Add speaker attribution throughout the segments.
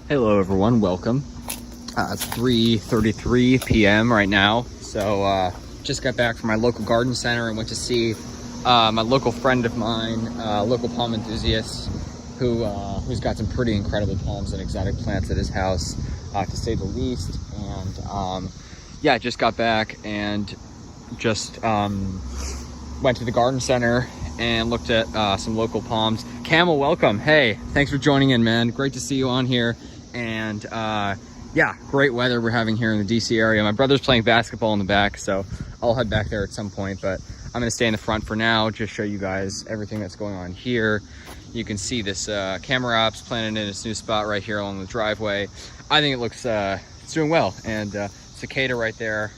Speaker 1: Hello everyone, welcome. It's 3:33 p.m. right now, so just got back from my local garden center and went to see my local friend of mine, local palm enthusiast, who's got some pretty incredible palms and exotic plants at his house, to say the least. And yeah, just got back and just went to the garden center and looked at some local palms. Camel, welcome. Hey, thanks for joining in, man. Great to see you on here. And yeah, great weather we're having here in the DC area. My brother's playing basketball in the back, so I'll head back there at some point, but I'm gonna stay in the front for now, just show you guys everything that's going on here. You can see this camera ops planted in its new spot right here along the driveway. I think it looks it's doing well. And cicada right there,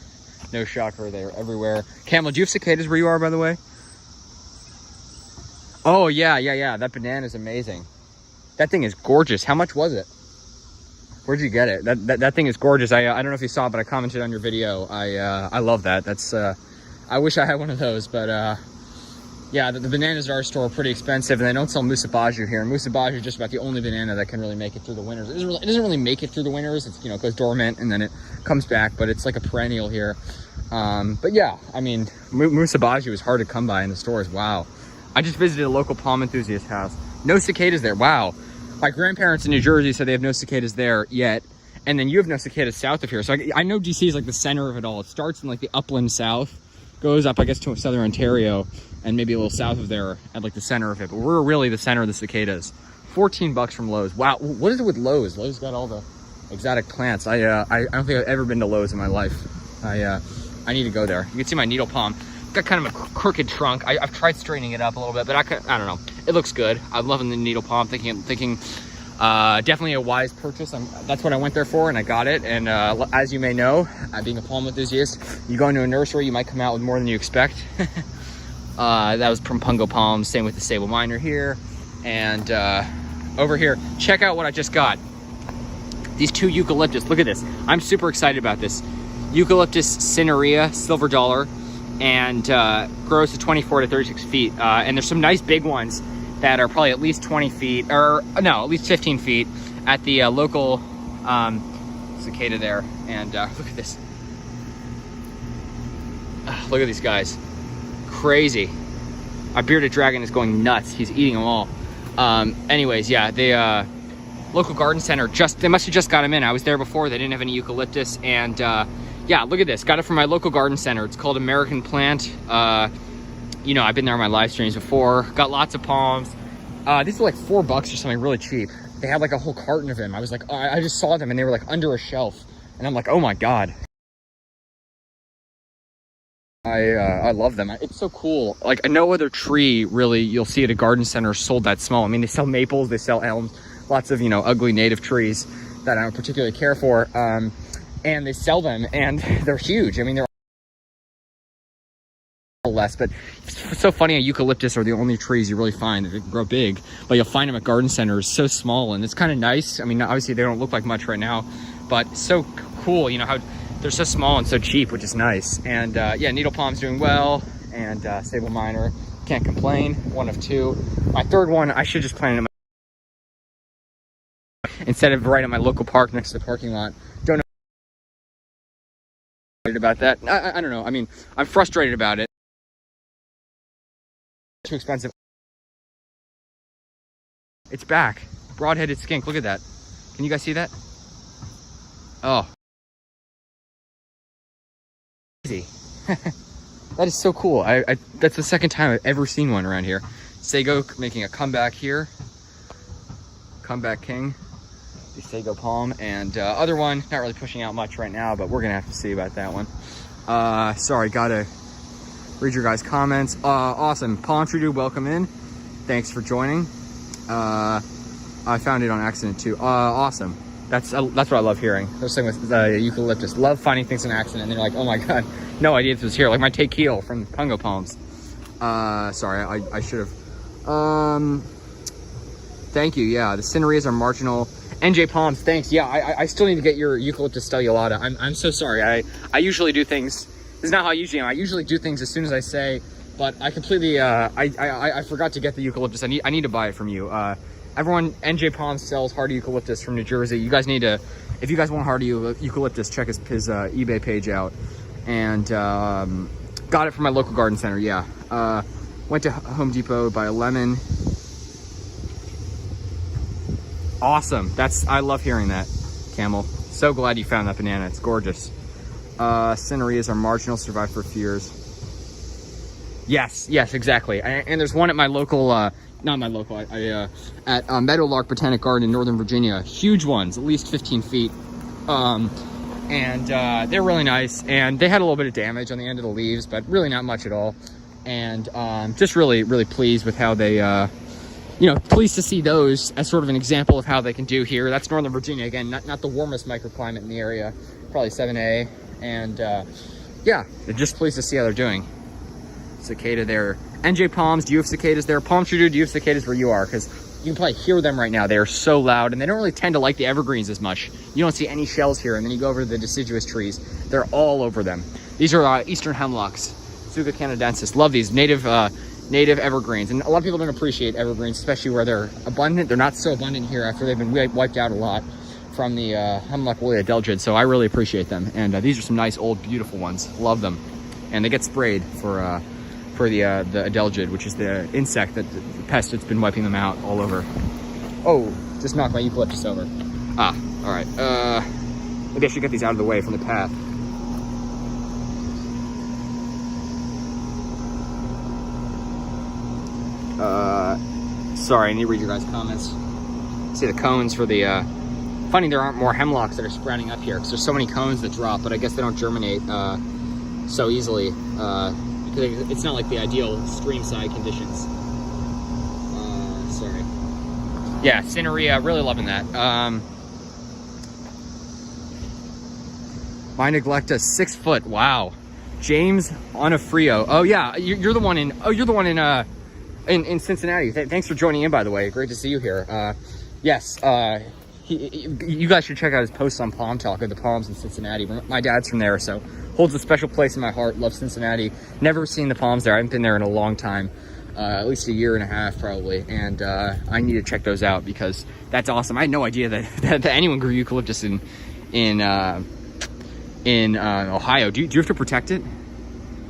Speaker 1: no shocker, they're everywhere. Camel, do you have cicadas where you are, by the way? Oh yeah, that banana is amazing. That thing is gorgeous. How much was it? Where'd you get it? That thing is gorgeous. I don't know if you saw it, but I commented on your video. I love that. That's I wish I had one of those, but yeah, the bananas at our store are pretty expensive, and they don't sell Musabaju here. And Musabaju is just about the only banana that can really make it through the winters. It doesn't really make it through the winters. It's, it goes dormant and then it comes back, but it's like a perennial here. But yeah, I mean, Musabaju is hard to come by in the stores. Wow. I just visited a local palm enthusiast house. No cicadas there. Wow. My grandparents in New Jersey said they have no cicadas there yet. And then you have no cicadas south of here. So I know DC is like the center of it all. It starts in like the upland south, goes up, I guess, to southern Ontario, and maybe a little south of there at like the center of it. But we're really the center of the cicadas. 14 bucks from Lowe's. Wow. What is it with Lowe's? Lowe's got all the exotic plants. I don't think I've ever been to Lowe's in my life. I need to go there. You can see my needle palm. Got kind of a crooked trunk. I've tried straightening it up a little bit, but I don't know. It looks good. I'm loving the needle palm. Thinking definitely a wise purchase. That's what I went there for, and I got it. And as you may know, being a palm enthusiast, you go into a nursery, you might come out with more than you expect. That was from Pungo Palms. Same with the Sable Minor here. And over here, check out what I just got. These two eucalyptus. Look at this. I'm super excited about this. Eucalyptus Cinerea, silver dollar. And grows to 24 to 36 feet. And there's some nice big ones that are probably at least 20 feet, or no, at least 15 feet at the local cicada there. And look at this. Look at these guys. Crazy. Our bearded dragon is going nuts. He's eating them all. Anyways, yeah, the local garden center, they must have just got them in. I was there before. They didn't have any eucalyptus. And yeah, look at this. Got it from my local garden center. It's called American Plant. I've been there on my live streams before. Got lots of palms. These are like $4 or something, really cheap. They had like a whole carton of them. I was like, I just saw them and they were like under a shelf. And I'm like, oh my God. I love them. It's so cool. Like no other tree really you'll see at a garden center sold that small. I mean, they sell maples, they sell elms, lots of, ugly native trees that I don't particularly care for. And they sell them and they're huge. I mean, they're less, but it's so funny. Eucalyptus are the only trees you really find that grow big, but you'll find them at garden centers so small, and it's kind of nice. I mean, obviously they don't look like much right now, but it's so cool, how they're so small and so cheap, which is nice. And yeah, needle palm's doing well, and Sable Minor, can't complain. One of two. My third one, I should just plant it instead of right at my local park next to the parking lot. Don't know about that. I don't know. I mean, I'm frustrated about it. Too expensive. It's back. Broad-headed skink. Look at that. Can you guys see that? Oh. Crazy. That is so cool. That's the second time I've ever seen one around here. Sago making a comeback here. Comeback king. The Sago palm. And other one, not really pushing out much right now, but we're gonna have to see about that one. Sorry, gotta read your guys' comments. Awesome. Palm tree dude, welcome in. Thanks for joining. I found it on accident too. Awesome. That's what I love hearing. Those things with eucalyptus. Love finding things on accident. And they're like, oh my God, no idea this was here. Like my tequila from Pungo Palms. Sorry, I should have. Thank you. Yeah, the Cinereas are marginal. NJ Palms, thanks. Yeah, I still need to get your Eucalyptus stellulata. I'm so sorry. I usually do things. This is not how I usually am. I usually do things as soon as I say, but I completely I forgot to get the Eucalyptus. I need to buy it from you. everyone, NJ Palms sells hardy eucalyptus from New Jersey. You guys need to, if you guys want hardy eucalyptus, check his eBay page out. And got it from my local garden center, yeah. Went to Home Depot, buy a lemon. Awesome, I love hearing that, Camel. So glad you found that banana, it's gorgeous. Cinereas are marginal, survive for a few years. Yes, exactly. And there's one at my local, not my local, at Meadowlark Botanic Garden in Northern Virginia. Huge ones, at least 15 feet. And they're really nice. And they had a little bit of damage on the end of the leaves, but really not much at all. And just really, really pleased with how they, you know, pleased to see those as sort of an example of how they can do here. That's Northern Virginia, again, not the warmest microclimate in the area, probably 7A. And yeah, just pleased to see how they're doing. Cicada there. NJ Palms, do you have cicadas there? Palm Shooter, do you have cicadas where you are? Because you can probably hear them right now. They are so loud, and they don't really tend to like the evergreens as much. You don't see any shells here, and then you go over to the deciduous trees. They're all over them. These are eastern hemlocks, Fuga canadensis. Love these native evergreens, and a lot of people don't appreciate evergreens, especially where they're abundant. They're not so abundant here after they've been wiped out a lot from the hemlock woolly adelgid. So I really appreciate them, and these are some nice old beautiful ones. Love them, and they get sprayed for the adelgid, which is the insect, the pest that's been wiping them out all over. Oh, just knocked my eucalyptus over. Ah, all right. Maybe I should get these out of the way from the path. Sorry, I need to read your guys' comments. See the cones for the, funny there aren't more hemlocks that are sprouting up here because there's so many cones that drop, but I guess they don't germinate so easily. It's not like the ideal stream side conditions. Sorry. Yeah, Cinerea, really loving that. My neglecta, 6 foot. Wow. James Onofrio. Oh yeah, you're the one in. Oh, you're the one in Cincinnati. Thanks for joining in, by the way. Great to see you here. Yes. You guys should check out his posts on Palm Talk of the Palms in Cincinnati. My dad's from there, so holds a special place in my heart. Love Cincinnati. Never seen the palms there. I haven't been there in a long time, at least a year and a half probably. And I need to check those out because that's awesome. I had no idea that anyone grew eucalyptus in Ohio. Do you have to protect it?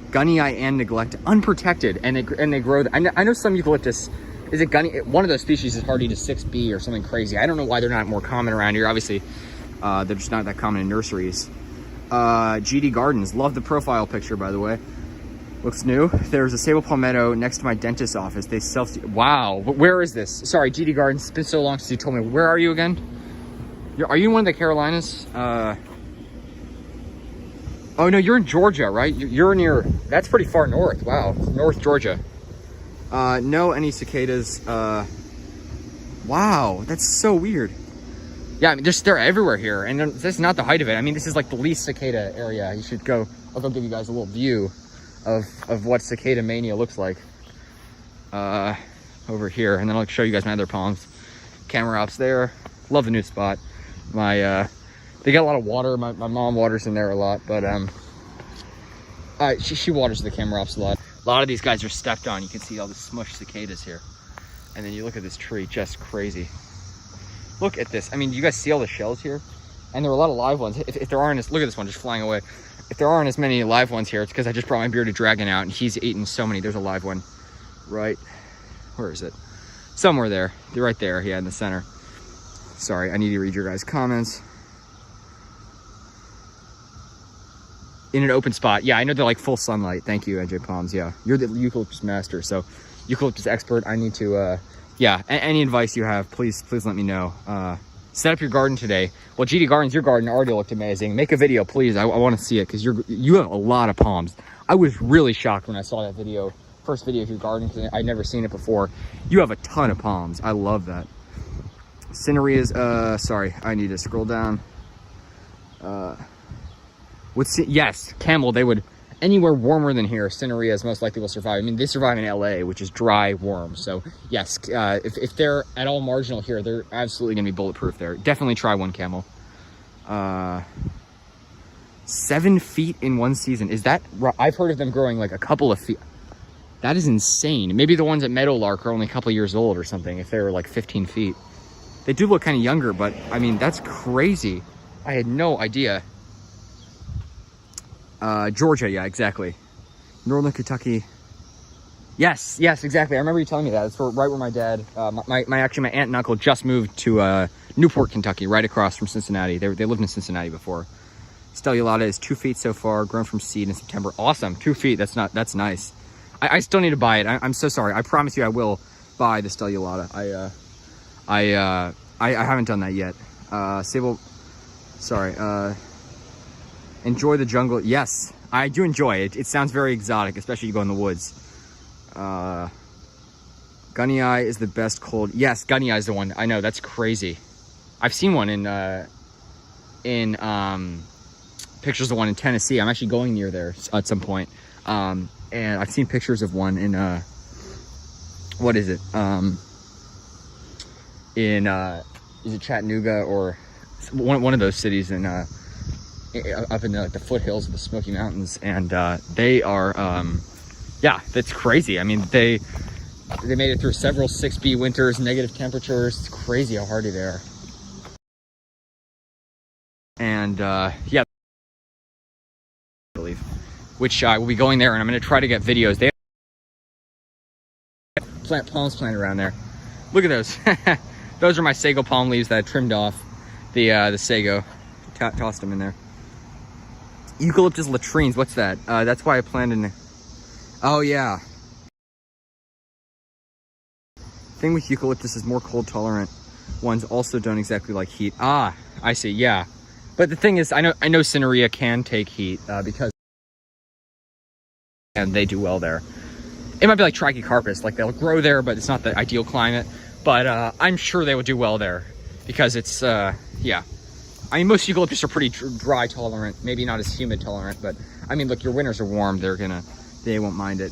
Speaker 1: Gunnii and neglect, unprotected, and they grow. I know some eucalyptus. Is it Gunnii? One of those species is hardy to 6B or something crazy. I don't know why they're not more common around here. Obviously, they're just not that common in nurseries. GD Gardens, love the profile picture, by the way. Looks new. There's a sable palmetto next to my dentist's office. They wow, where is this? Sorry, GD Gardens, it's been so long since you told me. Where are you again? Are you in one of the Carolinas? Oh no, you're in Georgia, right? You're near, that's pretty far north. Wow, North Georgia. No, any cicadas. Wow, that's so weird. Yeah, I mean, they're everywhere here, and this is not the height of it. I mean, this is like the least cicada area. You should go, I'll go give you guys a little view of what cicada mania looks like over here, and then I'll show you guys my other palms. Camera ops there. Love the new spot. They get a lot of water. My mom waters in there a lot, but she waters the camera ops a lot. A lot of these guys are stepped on. You can see all the smushed cicadas here. And then you look at this tree, just crazy. Look at this. I mean, you guys see all the shells here? And there are a lot of live ones. If there aren't, look at this one just flying away. If there aren't as many live ones here, it's because I just brought my bearded dragon out and he's eaten so many. There's a live one right, where is it? Somewhere there. They're right there, yeah, in the center. Sorry, I need to read your guys' comments. In an open spot. Yeah, I know they're like full sunlight. Thank you, NJ Palms. Yeah, you're the eucalyptus master, so eucalyptus expert. I need to, yeah, any advice you have, please let me know. Set up your garden today. Well, GD Gardens, your garden already looked amazing. Make a video, please. I want to see it because you have a lot of palms. I was really shocked when I saw that video, first video of your garden, because I'd never seen it before. You have a ton of palms. I love that. Cinereas, sorry, I need to scroll down. Yes, Camel, they would, anywhere warmer than here, Cinereas most likely will survive. I mean, they survive in LA, which is dry, warm. So yes, if they're at all marginal here, they're absolutely gonna be bulletproof there. Definitely try one, Camel. 7 feet in one season. Is that, I've heard of them growing like a couple of feet. That is insane. Maybe the ones at Meadowlark are only a couple years old or something, if they were like 15 feet. They do look kind of younger, but I mean, that's crazy. I had no idea. Georgia, yeah, exactly. Northern Kentucky. Yes, exactly. I remember you telling me that. It's right where my dad, my aunt and uncle just moved to Newport, Kentucky, right across from Cincinnati. They lived in Cincinnati before. Stellulata is 2 feet so far, grown from seed in September. Awesome, 2 feet. That's nice. I still need to buy it. I'm so sorry. I promise you I will buy the Stellulata. I haven't done that yet. Sable, sorry. Enjoy the jungle. Yes, I do enjoy it. It sounds very exotic, especially you go in the woods. Gunny Eye is the best cold. Yes, Gunny Eye is the one. I know, that's crazy. I've seen one in pictures of one in Tennessee. I'm actually going near there at some point. And I've seen pictures of one in what is it? Is it Chattanooga or one of those cities in up in the foothills of the Smoky Mountains, and they are yeah, that's crazy. I mean, they made it through several 6B winters, negative temperatures. It's crazy how hardy they are. And yeah, I believe, which I will be going there, and I'm going to try to get videos. They have palms planted around there. Look at those. Those are my sago palm leaves that I trimmed off the sago. Tossed them in there. Eucalyptus latrines. What's that? That's why I planted in. Oh yeah. Thing with eucalyptus is more cold tolerant ones also don't exactly like heat. Ah, I see. Yeah, but the thing is, I know Cinerea can take heat because and they do well there. It might be like Trachycarpus, like they'll grow there, but it's not the ideal climate. But I'm sure they would do well there because it's yeah. I mean, most eucalyptus are pretty dry tolerant, maybe not as humid tolerant, but I mean, look, your winters are warm. They won't mind it.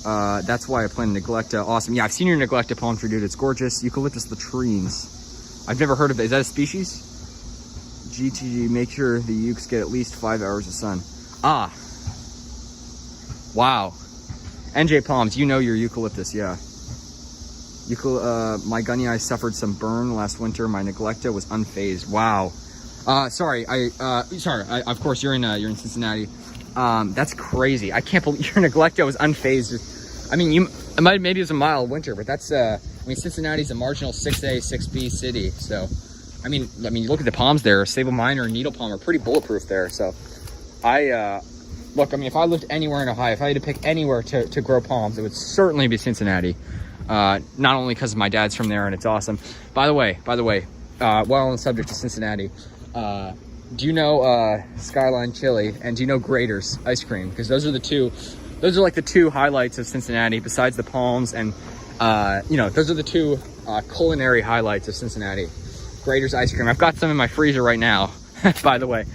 Speaker 1: That's why I planted Neglecta. Awesome. Yeah, I've seen your Neglecta palm tree, dude. It's gorgeous. Eucalyptus latrines. I've never heard of it. Is that a species? GTG, make sure the ukes get at least 5 hours of sun. Ah. Wow. NJ Palms, you know your eucalyptus, yeah. My gunny eye suffered some burn last winter. My Neglecta was unfazed. Wow. Sorry. Of course, you're in Cincinnati. That's crazy. I can't believe your Neglecta was unfazed. I mean, maybe it was a mild winter, but that's I mean, Cincinnati's a marginal 6A, 6B city. So, I mean, you look at the palms there. Sable Minor and Needle Palm are pretty bulletproof there. So, look. I mean, if I lived anywhere in Ohio, if I had to pick anywhere to grow palms, it would certainly be Cincinnati. Not only because my dad's from there and it's awesome. By the way, while on the subject of Cincinnati, do you know Skyline Chili and do you know Grater's ice cream? Because those are like the two highlights of Cincinnati besides the palms, and those are the two culinary highlights of Cincinnati. Grater's ice cream. I've got some in my freezer right now. By the way,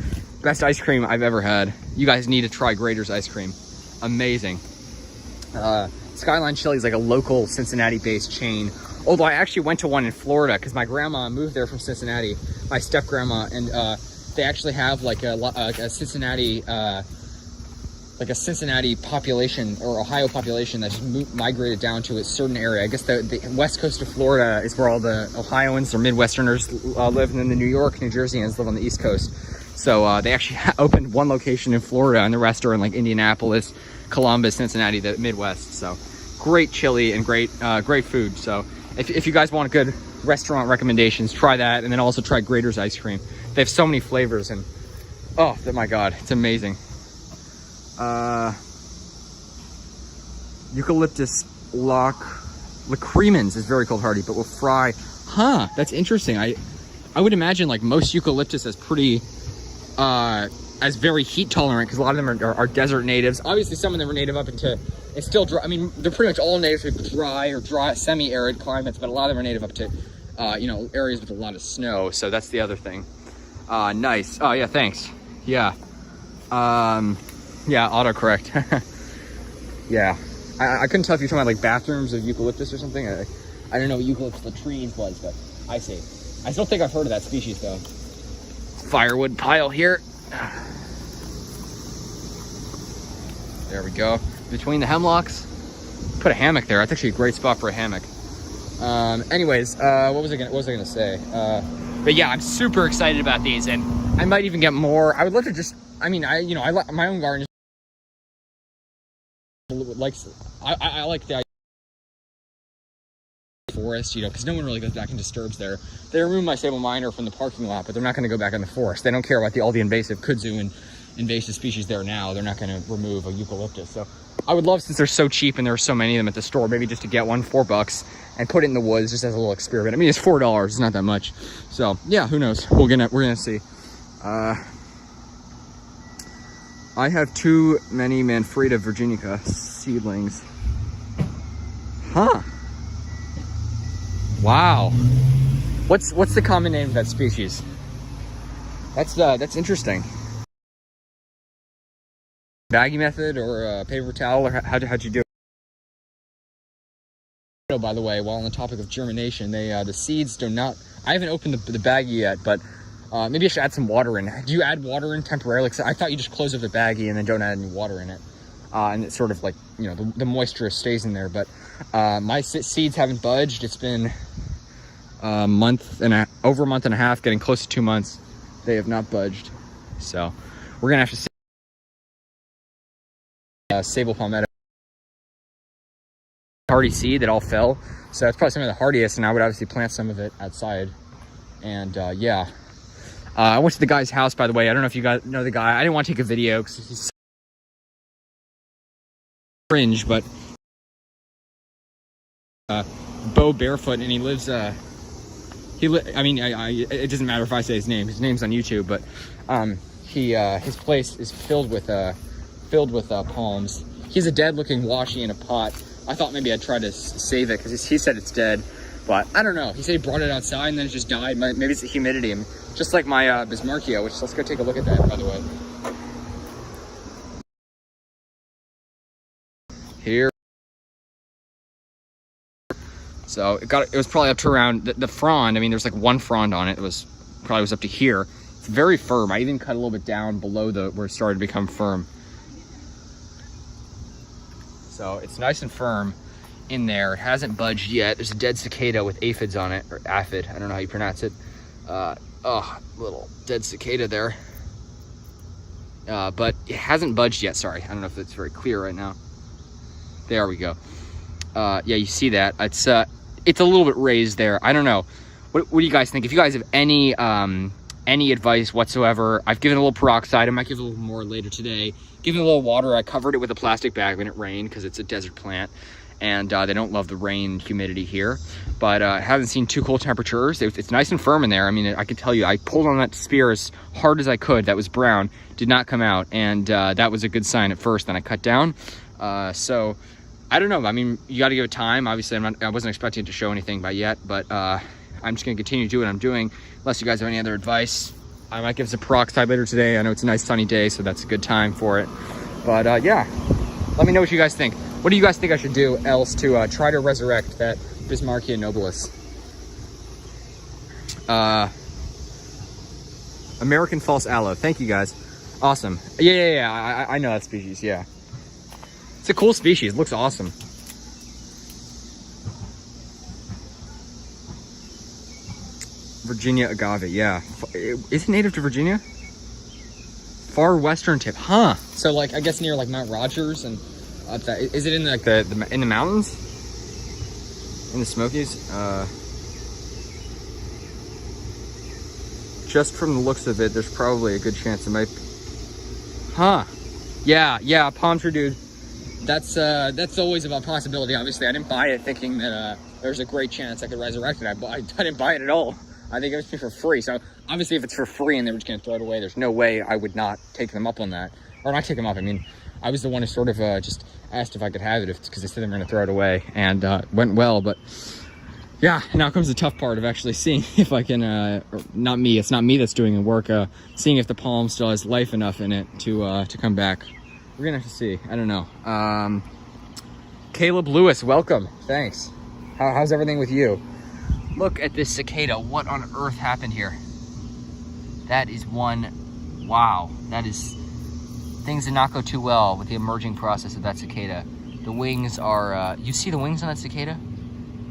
Speaker 1: best ice cream I've ever had. You guys need to try Grater's ice cream. Amazing. Skyline Chili is like a local Cincinnati-based chain. Although I actually went to one in Florida because my grandma moved there from Cincinnati, my step-grandma, and they actually have like a Cincinnati population or Ohio population that just migrated down to a certain area. I guess the west coast of Florida is where all the Ohioans or Midwesterners live, and then the New York, New Jerseyans live on the East Coast. So they actually opened one location in Florida, and the rest are in like Indianapolis, Columbus, Cincinnati, the Midwest. So great chili and great food. So if you guys want good restaurant recommendations, try that, and then also try Grater's ice cream. They have so many flavors, and oh my god, it's amazing. Eucalyptus lacremens is very cold hardy, but will fry. Huh, that's interesting. I would imagine like most eucalyptus as pretty as very heat tolerant, because a lot of them are desert natives. Obviously some of them are native up into, it's still dry. I mean, they're pretty much all native to dry semi-arid climates, but a lot of them are native up to areas with a lot of snow. So that's the other thing. Nice. Oh yeah, thanks. Yeah. Yeah, autocorrect. Yeah. I couldn't tell if you're talking about like bathrooms of eucalyptus or something. I don't know what eucalyptus latrines was, but I see. I still think I've heard of that species though. Firewood pile here. There we go. between the hemlocks. Put a hammock there. That's actually a great spot for a hammock. Anyways, what was I gonna say? But yeah, I'm super excited about these, and I might even get more. I would love to just, I mean, I like my own garden. I like the forest, you know, because no one really goes back and disturbs there. They removed my sable miner from the parking lot, but they're not going to go back in the forest. They don't care about all the invasive kudzu and invasive species there now. They're not going to remove a eucalyptus. So I would love, since they're so cheap and there are so many of them at the store, maybe just to get one, $4, and put it in the woods just as a little experiment. I mean, it's $4. It's not that much. So yeah, who knows? We're gonna see. I have too many Manfreda virginica seedlings. Huh. Wow. What's the common name of that species? That's interesting. Baggie method or paper towel, or how'd you do it? Oh, by the way, while on the topic of germination, the seeds do not. I haven't opened the baggie yet, but maybe I should add some water in. Do you add water in temporarily? Because I thought you just close up the baggie and then don't add any water in it. And it's sort of like, you know, the moisture stays in there. But my seeds haven't budged. It's been over a month and a half, getting close to 2 months. They have not budged. So we're gonna have to see. Sable palmetto, hardy seed that all fell. So that's probably some of the hardiest, and I would obviously plant some of it outside. And yeah. I went to the guy's house, by the way. I don't know if you guys know the guy. I didn't want to take a video because he's cringe, but Bo Barefoot, and he lives. I mean, it doesn't matter if I say his name. His name's on YouTube, but his place is filled with palms. He has a dead-looking washi in a pot. I thought maybe I'd try to save it because he said it's dead, but I don't know. He said he brought it outside and then it just died. Maybe it's the humidity. I mean, just like my Bismarckia, which, let's go take a look at that, by the way. Here. So it was probably up to around the frond. I mean, there's like one frond on it. It probably was up to here. It's very firm. I even cut a little bit down below where it started to become firm. So it's nice and firm in there. It hasn't budged yet. There's a dead cicada with aphids on it, or aphid. I don't know how you pronounce it. Little dead cicada there. But it hasn't budged yet. Sorry, I don't know if it's very clear right now. There we go. Yeah, you see that. It's a little bit raised there. I don't know. What do you guys think? If you guys have any advice whatsoever, I've given a little peroxide. I might give a little more later today. Given a little water. I covered it with a plastic bag when it rained because it's a desert plant, and they don't love the rain humidity here. But I haven't seen too cold temperatures. It's nice and firm in there. I mean, I can tell you, I pulled on that spear as hard as I could. That was brown, did not come out, and that was a good sign at first. Then I cut down. So I don't know. I mean, you got to give it time. Obviously, I wasn't expecting it to show anything by yet, but I'm just going to continue to do what I'm doing. Unless you guys have any other advice, I might give some peroxide later today. I know it's a nice sunny day, so that's a good time for it. But yeah, let me know what you guys think. What do you guys think I should do else to try to resurrect that Bismarckia nobilis? American false aloe. Thank you guys. Awesome. Yeah. I know that species. Yeah. It's a cool species. It looks awesome. Virginia agave, yeah. Is it native to Virginia? Far western tip, huh? So like, I guess near like Mount Rogers and is it in like in the mountains? In the Smokies? Just from the looks of it, there's probably a good chance it might be. Huh? Yeah, palm tree dude. That's always a possibility. Obviously, I didn't buy it thinking that there's a great chance I could resurrect it. I didn't buy it at all. I think it was for free. So obviously, if it's for free and they were just gonna throw it away, there's no way I would not take them up on that. Or not take them up. I mean, I was the one who sort of just asked if I could have it because they said they were gonna throw it away, and went well. But yeah, now comes the tough part of actually seeing if I can. Not me. It's not me that's doing the work. Seeing if the palm still has life enough in it to come back. We're gonna have to see. I don't know. Caleb Lewis, welcome. Thanks. How's everything with you? Look at this cicada. What on earth happened here? That is one. Wow. That is Things did not go too well with the emerging process of that cicada. The wings are, you see the wings on that cicada?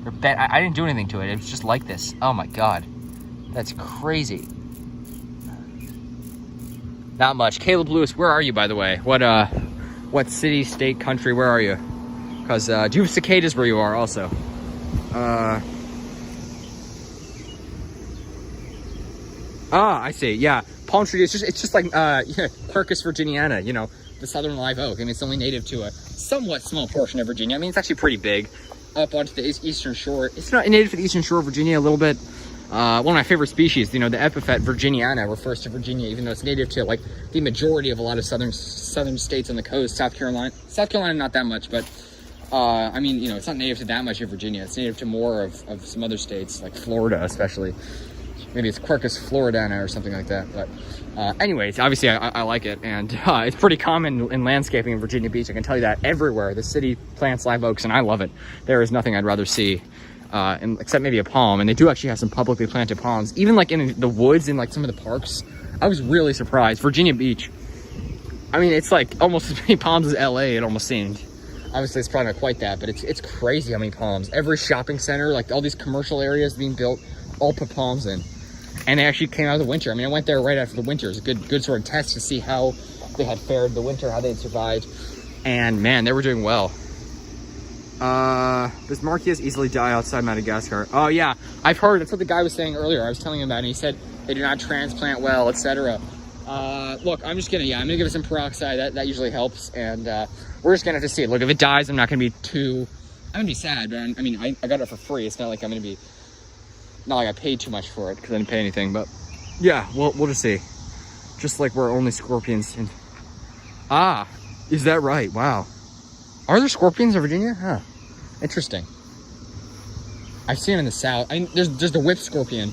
Speaker 1: They're bent. I didn't do anything to it. It was just like this. Oh my God. That's crazy. Not much. Caleb Lewis, where are you, by the way? What city, state, country, where are you? Because, do you have cicadas where you are also? I see. Yeah, palm tree. It's just like Quercus virginiana. You know, the southern live oak. I mean, it's only native to a somewhat small portion of Virginia. I mean, it's actually pretty big up onto the eastern shore. It's not native to the eastern shore of Virginia. A little bit. One of my favorite species. You know, the epithet virginiana refers to Virginia, even though it's native to like the majority of a lot of southern states on the coast. South Carolina, not that much, but I mean, you know, it's not native to that much of Virginia. It's native to more of some other states, like Florida, especially. Maybe it's Quercus floridana or something like that. But anyways, obviously I like it, and it's pretty common in landscaping in Virginia Beach. I can tell you that everywhere. The city plants live oaks, and I love it. There is nothing I'd rather see, except maybe a palm. And they do actually have some publicly planted palms, even like in the woods in like some of the parks. I was really surprised. Virginia Beach, I mean, it's like almost as many palms as LA, it almost seemed. Obviously, it's probably not quite that, but it's crazy how many palms. Every shopping center, like all these commercial areas being built, all put palms in. And they actually came out of the winter. I mean, I went there right after the winter. It was a good sort of test to see how they had fared the winter, how they had survived. And man, they were doing well. Does Marquez easily die outside Madagascar? Oh yeah, I've heard. That's what the guy was saying earlier. I was telling him about it, and he said they do not transplant well, etc. Look, I'm just gonna give it some peroxide. That usually helps, and we're just gonna have to see it. Look, if it dies, I'm not gonna be sad, but I mean, I got it for free. It's not like I'm gonna be. Not like I paid too much for it because I didn't pay anything, but yeah, we'll just see. Just like we're only scorpions. Is that right? Wow. Are there scorpions in Virginia? Huh. Interesting. I've seen them in the south. I mean, there's the whip scorpion,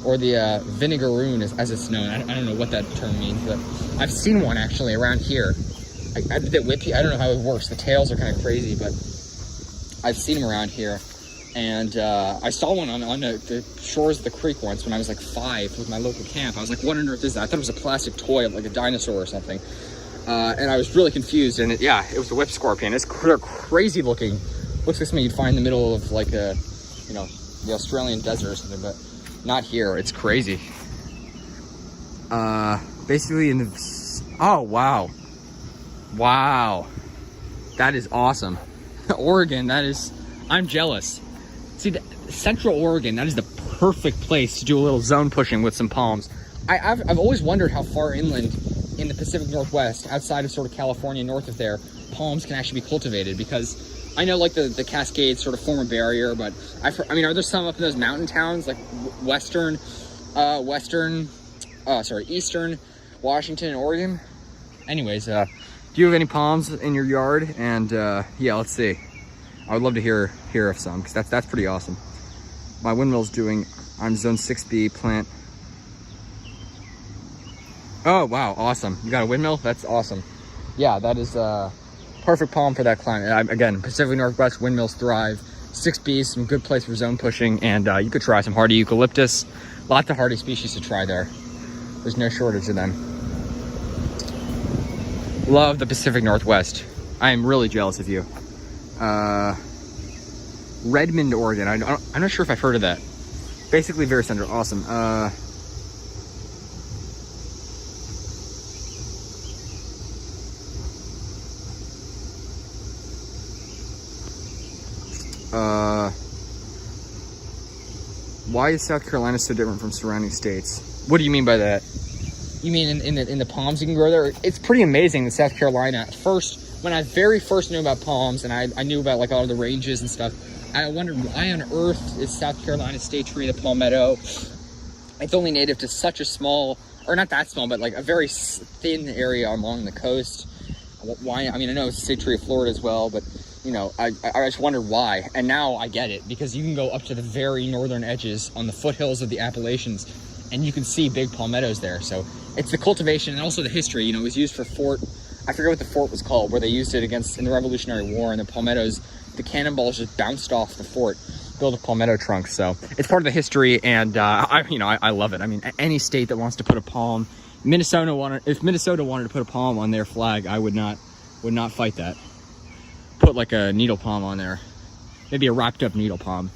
Speaker 1: or the vinegaroon as it's known. I don't know what that term means, but I've seen one actually around here. That whip. I don't know how it works. The tails are kind of crazy, but I've seen them around here. And I saw one on the shores of the creek once when I was like 5 with my local camp. I was like, what on earth is that? I thought it was a plastic toy of like a dinosaur or something. And I was really confused. And it was a whip scorpion. They're crazy looking. Looks like something you'd find in the middle of like the Australian desert or something, but not here. It's crazy. Basically in the, oh, wow. Wow. That is awesome. Oregon, I'm jealous. See, Central Oregon, that is the perfect place to do a little zone pushing with some palms. I've always wondered how far inland in the Pacific Northwest, outside of sort of California, north of there, palms can actually be cultivated, because I know like the Cascades sort of form a barrier, but I mean, are there some up in those mountain towns like eastern Washington and Oregon? Anyways, do you have any palms in your yard? And yeah, let's see. I would love to hear of some, because that's pretty awesome. My windmill's I'm zone 6B plant. Oh, wow, awesome. You got a windmill? That's awesome. Yeah, that is perfect palm for that climate. Again, Pacific Northwest windmills thrive. 6B is some good place for zone pushing, and you could try some hardy eucalyptus. Lots of hardy species to try there. There's no shortage of them. Love the Pacific Northwest. I am really jealous of you. Redmond, Oregon. I'm not sure if I've heard of that. Basically very central. Awesome. Why is South Carolina so different from surrounding states? What do you mean by that? You mean in the palms you can grow there? It's pretty amazing that South Carolina, at first, when I very first knew about palms, and I knew about like all of the ranges and stuff, I wondered why on earth is South Carolina state tree, the palmetto, it's only native to such a small, or not that small, but like a very thin area along the coast. Why? I mean, I know it's a state tree of Florida as well, but you know, I just wondered why. And now I get it, because you can go up to the very northern edges on the foothills of the Appalachians, and you can see big palmettos there. So it's the cultivation and also the history. You know, it was used for I forget what the fort was called, where they used it in the Revolutionary War, and the palmettos, the cannonballs just bounced off the fort, built a palmetto trunk. So it's part of the history, and I love it. I mean, any state that wants to put a palm If Minnesota wanted to put a palm on their flag, I would not fight that. Put like a needle palm on there, maybe a wrapped up needle palm,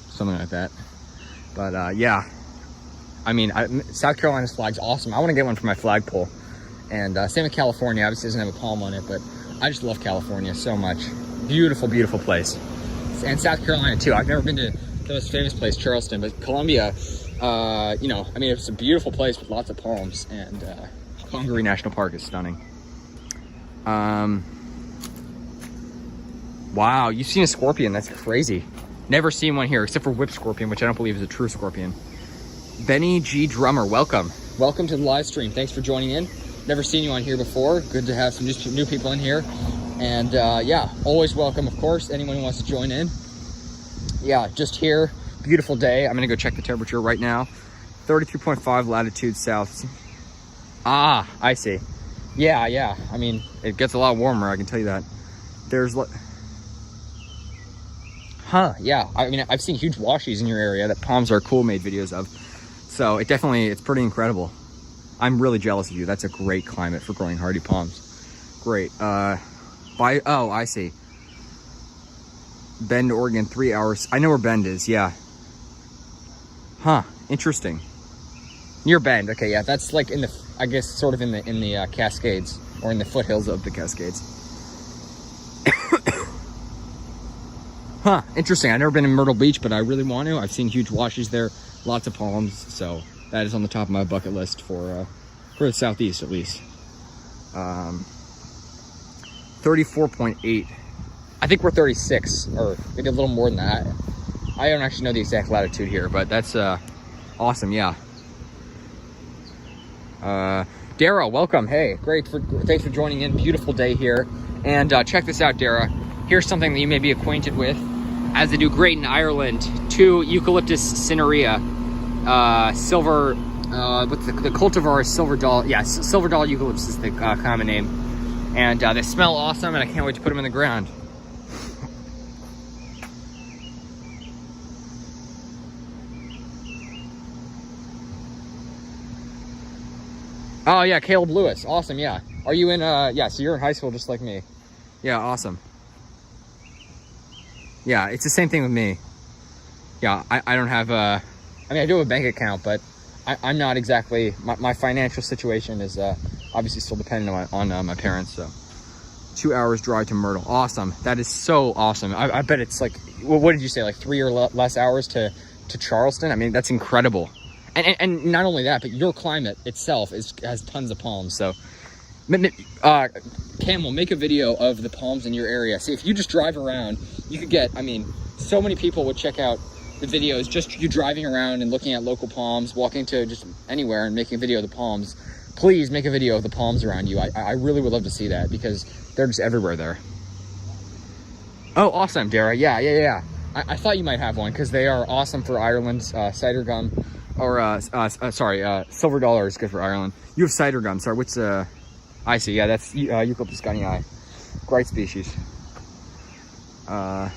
Speaker 1: something like that. But yeah, I mean, South Carolina's flag's awesome. I want to get one for my flagpole. And same with California. Obviously, it doesn't have a palm on it, but I just love California so much. Beautiful, beautiful place. And South Carolina too. I've never been to the most famous place, Charleston, but Columbia, you know, I mean, it's a beautiful place with lots of palms, and Congaree National Park is stunning. Wow, you've seen a scorpion. That's crazy. Never seen one here, except for whip scorpion, which I don't believe is a true scorpion. Benny G. Drummer, welcome. Welcome to the live stream. Thanks for joining in. Never seen you on here before. Good to have some new people in here. And yeah, always welcome, of course, anyone who wants to join in. Yeah, just here. Beautiful day. I'm gonna go check the temperature right now. 33.5 latitude south. Ah, I see. Yeah, yeah. I mean, it gets a lot warmer, I can tell you that. There's huh, yeah. I mean, I've seen huge washies in your area that Palms Are Cool made videos of. So it's pretty incredible. I'm really jealous of you. That's a great climate for growing hardy palms. Great. Oh, I see. Bend, Oregon, 3 hours. I know where Bend is, yeah. Huh, interesting. Near Bend, okay, yeah. That's like in the, I guess, sort of in the Cascades, or in the foothills of the Cascades. Huh, interesting. I've never been in Myrtle Beach, but I really want to. I've seen huge washes there, lots of palms, so that is on the top of my bucket list for the Southeast, at least. 34.8. I think we're 36, or maybe a little more than that. I don't actually know the exact latitude here, but that's awesome, yeah. Dara, welcome. Hey, thanks for joining in. Beautiful day here. And check this out, Dara. Here's something that you may be acquainted with, as they do great in Ireland. 2 Eucalyptus cinerea, silver, what's the cultivar is silver doll. Yeah, silver doll eucalyptus is the common name. And they smell awesome, and I can't wait to put them in the ground. Oh yeah, Caleb Lewis, awesome, yeah. Are you in, yeah, so you're in high school just like me. Yeah, awesome. Yeah, it's the same thing with me. Yeah, I don't have I mean, I do have a bank account, but I'm not exactly, my financial situation is obviously still dependent on my parents, so. 2 hours drive to Myrtle, awesome. That is so awesome. I bet it's like, what did you say, like 3 or less hours to Charleston? I mean, that's incredible. And not only that, but your climate itself has tons of palms, so. Camel, make a video of the palms in your area. See, if you just drive around, you could get, I mean, so many people would check out the videos, just you driving around and looking at local palms, walking to just anywhere and making a video of the palms. Please make a video of the palms around you. I really would love to see that, because they're just everywhere there. Oh, awesome, Dara. Yeah. I thought you might have one, because they are awesome for Ireland. Cider gum, or silver dollar is good for Ireland. You have cider gum. Sorry, what's I see. Yeah, that's Eucalyptus gunnii. Great species. Huh,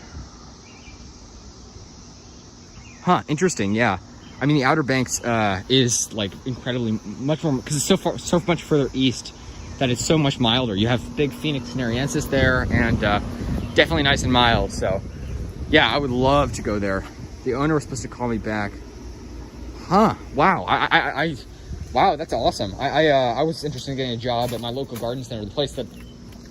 Speaker 1: interesting, yeah. I mean, the Outer Banks is like incredibly much more, because it's so much further east that it's so much milder. You have big Phoenix cinereensis there, and definitely nice and mild. So yeah, I would love to go there. The owner was supposed to call me back. Huh, wow. Wow, that's awesome. I was interested in getting a job at my local garden center, the place that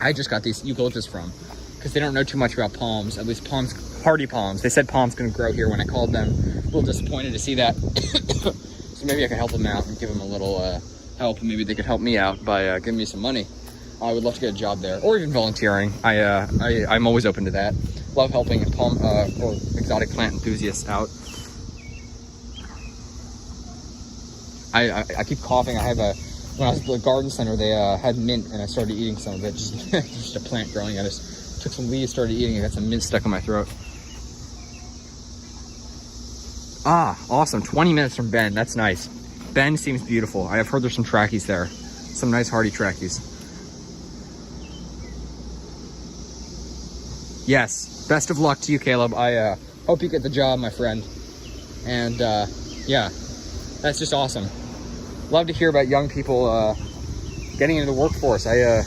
Speaker 1: I just got these eucalyptus from, because they don't know too much about palms, at least palms, hardy palms. They said palms couldn't grow here when I called them. A little disappointed to see that. So maybe I can help them out and give them a little help. Maybe they could help me out by giving me some money. I would love to get a job there, or even volunteering. I'm always open to that. Love helping palm or exotic plant enthusiasts out. I keep coughing. When I was at the garden center, they had mint, and I started eating some of it. Just a plant growing. I just took some leaves, started eating it, got some mint stuck in my throat. Ah, awesome. 20 minutes from Bend. That's nice. Bend seems beautiful. I have heard there's some trackies there. Some nice hardy trackies. Yes. Best of luck to you, Caleb. I hope you get the job, my friend. And yeah, that's just awesome. love to hear about young people getting into the workforce. I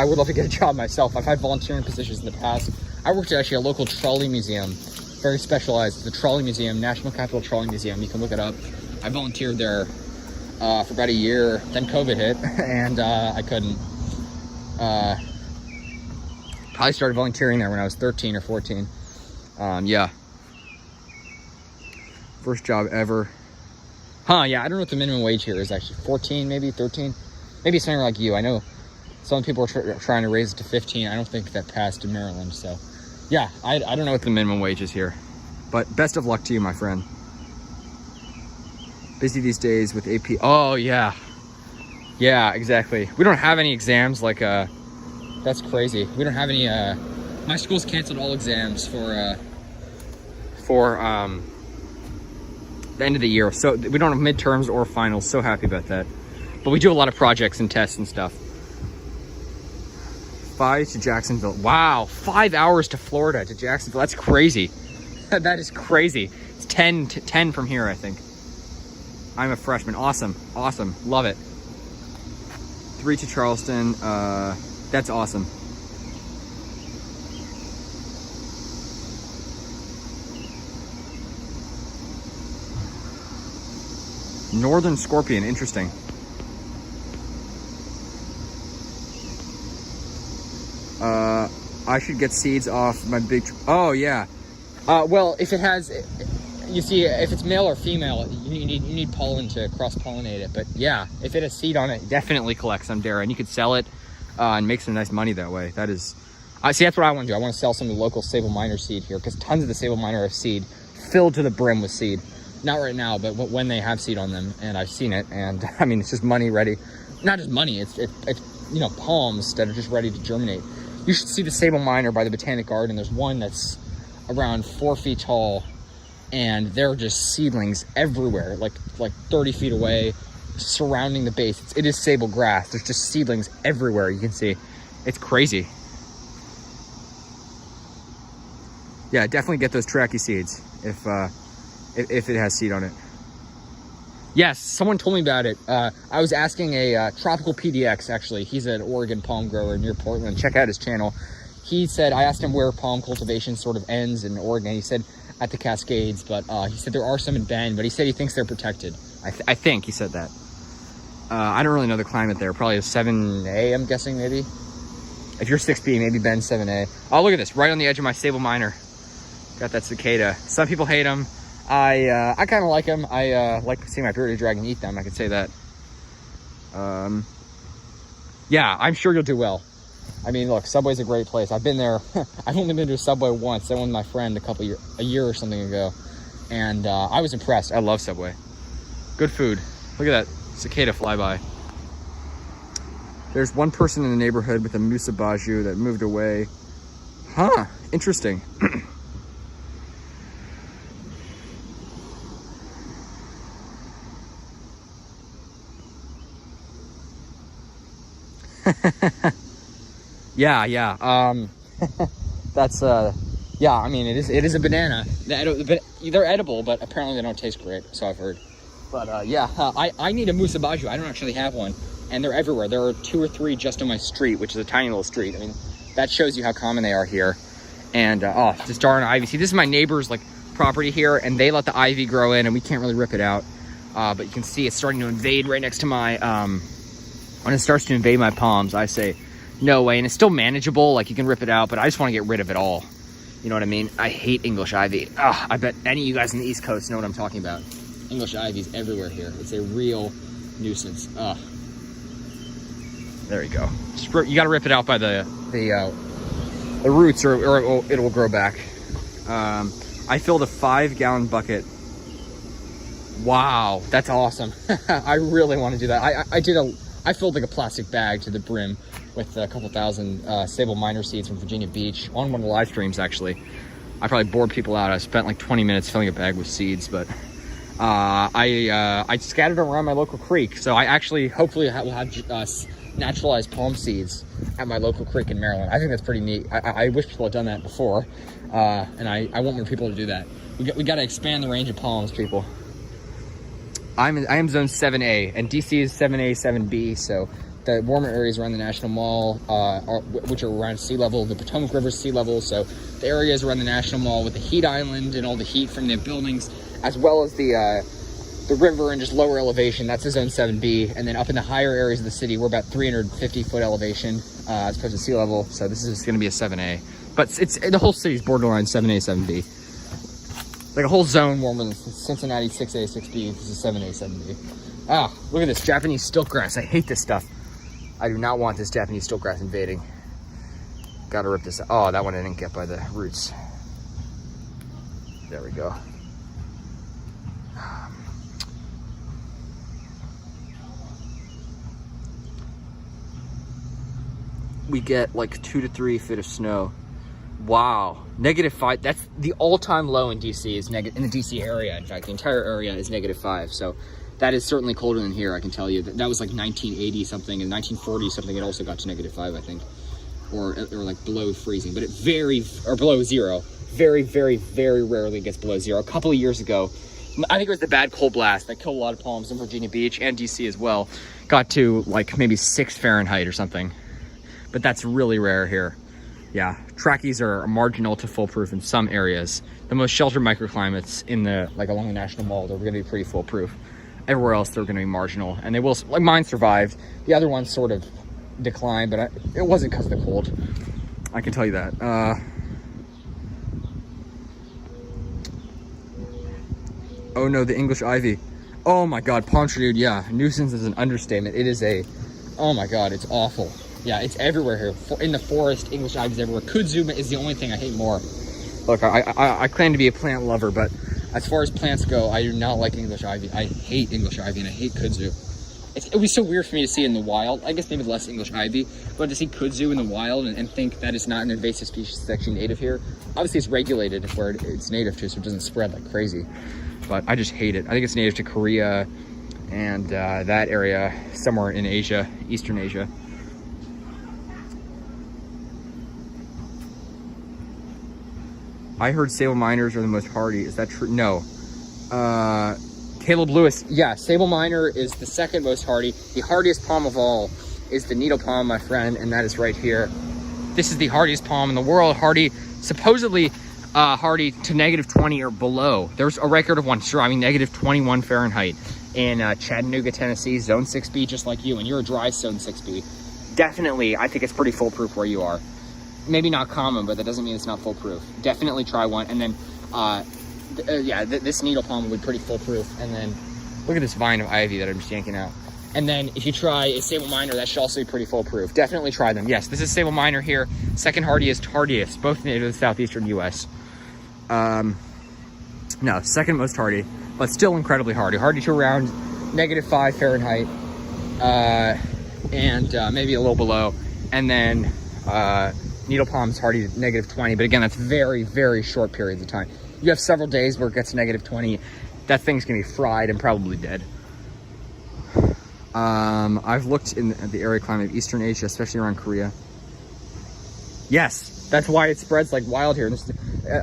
Speaker 1: would love to get a job myself. I've had volunteering positions in the past. I worked at actually a local trolley museum, very specialized. It's the Trolley Museum, National Capital Trolley Museum. You can look it up. I volunteered there for about a year. Then COVID hit, and I couldn't. Probably started volunteering there when I was 13 or 14. Yeah. First job ever. Yeah, I don't know what the minimum wage here is actually. 14, maybe 13. Maybe somewhere like you. I know some people are trying to raise it to 15. I don't think that passed in Maryland. So, yeah, I don't know what the minimum wage is here. But best of luck to you, my friend. Busy these days with AP. Oh, yeah. Yeah, exactly. We don't have any exams like, that's crazy. We don't have any, my school's canceled all exams for the end of the year. So we don't have midterms or finals. So happy about that. But we do a lot of projects and tests and stuff. 5 to Jacksonville. Wow, 5 hours to Florida to Jacksonville. That's crazy. That is crazy. It's 10 from here, I think. I'm a freshman. Awesome, awesome. Love it. 3 to Charleston. That's awesome. Northern Scorpion, interesting. I should get seeds off my big... Oh, yeah. Well, if it has... You see, if it's male or female, you need pollen to cross-pollinate it. But yeah, if it has seed on it, definitely collect some Dara. And you could sell it and make some nice money that way. That is... see, that's what I want to do. I want to sell some of the local Sable Minor seed here, because tons of the Sable Minor have seed filled to the brim with seed. Not right now, but when they have seed on them, and I've seen it, and I mean, it's just money ready. Not just money, it's you know, palms that are just ready to germinate. You should see the Sable Minor by the Botanic Garden. There's one that's around 4 feet tall, and there are just seedlings everywhere, like 30 feet away, surrounding the base. It is sable grass. There's just seedlings everywhere. You can see, it's crazy. Yeah, definitely get those Taraki seeds if it has seed on it. Yes, someone told me about it. I was asking a Tropical PDX, actually. He's an Oregon palm grower near Portland. Check out his channel. He said, I asked him where palm cultivation sort of ends in Oregon. He said at the Cascades, but he said there are some in Bend, but he said he thinks they're protected. I think he said that. I don't really know the climate there. Probably a 7A, I'm guessing, maybe. If you're 6B, maybe Bend 7A. Oh, look at this, right on the edge of my Sable Minor. Got that cicada. Some people hate them. I kind of like them. I like to see my bearded dragon eat them. I could say that. Yeah, I'm sure you'll do well. I mean, look, Subway's a great place. I've been there. I've only been to a Subway once. I went with my friend a year or something ago, and I was impressed. I love Subway. Good food. Look at that cicada flyby. There's one person in the neighborhood with a musabaju that moved away. Huh? Interesting. Yeah. That's yeah, I mean, it is a banana. They're edible, but apparently they don't taste great, so I've heard. But yeah, I need a musabaju. I don't actually have one, and they're everywhere. There are 2 or 3 just on my street, which is a tiny little street. I mean, that shows you how common they are here. And oh, this darn ivy. See, this is my neighbor's like property here, and they let the ivy grow in, and we can't really rip it out. But you can see it's starting to invade right next to my when it starts to invade my palms, I say no way. And it's still manageable, like you can rip it out, but I just want to get rid of it all. You know what I mean? I hate English ivy. I bet any of you guys on the East Coast know what I'm talking about. English ivy's everywhere here. It's a real nuisance. There you go. You got to rip it out by the roots, or it will grow back. I filled a 5-gallon bucket. Wow, that's awesome. I really want to do that. I filled like a plastic bag to the brim with a couple thousand Sable Minor seeds from Virginia Beach on one of the live streams, actually. I probably bored people out. I spent like 20 minutes filling a bag with seeds, but I scattered them around my local creek. So I actually hopefully will have naturalized palm seeds at my local creek in Maryland. I think that's pretty neat. I wish people had done that before, and I want more people to do that. We got to expand the range of palms, people. I am zone 7A, and DC is 7A, 7B, so the warmer areas around the National Mall, which are around sea level, the Potomac River sea level, so the areas around the National Mall with the heat island and all the heat from the buildings, as well as the river and just lower elevation, that's a zone 7B. And then up in the higher areas of the city, we're about 350 foot elevation as opposed to sea level, so this is going to be a 7A. But the whole city's borderline 7A, 7B. Like a whole zone warmer than Cincinnati, 6A, 6B. This is 7A, 7B. Ah, look at this Japanese stiltgrass. I hate this stuff. I do not want this Japanese stiltgrass invading. Gotta rip this out. Oh, that one I didn't get by the roots. There we go. We get like 2 to 3 feet of snow. Wow, -5. That's the all-time low in DC is in the DC area. In fact, the entire area is -5. So that is certainly colder than here. I can tell you that was like 1980 something, and 1940 something. It also got to -5, I think, or like below freezing. But or below zero. Very, very, very rarely gets below zero. A couple of years ago, I think it was the bad cold blast that killed a lot of palms in Virginia Beach and DC as well. Got to like maybe 6 Fahrenheit or something. But that's really rare here. Yeah, trackies are marginal to foolproof in some areas. The most sheltered microclimates like along the National Mall, they're gonna be pretty foolproof. Everywhere else, they're gonna be marginal. And they will, like mine survived. The other ones sort of declined, but it wasn't because of the cold. I can tell you that. Oh no, the English ivy. Oh my God, palm tree, dude, yeah. Nuisance is an understatement. It is oh my God, it's awful. Yeah, it's everywhere here. In the forest, English ivy is everywhere. Kudzu is the only thing I hate more. Look, I claim to be a plant lover, but as far as plants go, I do not like English ivy. I hate English ivy and I hate kudzu. It would be so weird for me to see in the wild. I guess maybe less English ivy, but to see kudzu in the wild and think that it's not an invasive species that's actually native here. Obviously, it's regulated where it's native to, so it doesn't spread like crazy. But I just hate it. I think it's native to Korea and that area, somewhere in Asia, Eastern Asia. I heard sable miners are the most hardy. Is that true? No. Caleb Lewis. Yeah, sable miner is the second most hardy. The hardiest palm of all is the needle palm, my friend, and that is right here. This is the hardiest palm in the world. Supposedly hardy to -20 or below. There's a record of one surviving -21 Fahrenheit in Chattanooga, Tennessee, zone 6B, just like you, and you're a dry zone 6B. Definitely, I think it's pretty foolproof where you are. Maybe not common, but that doesn't mean it's not foolproof. Definitely try one. And then, this needle palm would be pretty foolproof. And then, look at this vine of ivy that I'm just yanking out. And then, if you try a sable miner, that should also be pretty foolproof. Definitely try them. Yes, this is sable miner here. Second hardiest, both native to the southeastern U.S. No, second most hardy, but still incredibly hardy. Hardy to around -5 Fahrenheit, and maybe a little below. And then, needle palm's hardy to -20, but again, that's very, very short periods of time. You have several days where it gets -20. That thing's gonna be fried and probably dead. I've looked at the area climate of Eastern Asia, especially around Korea. Yes, that's why it spreads like wild here,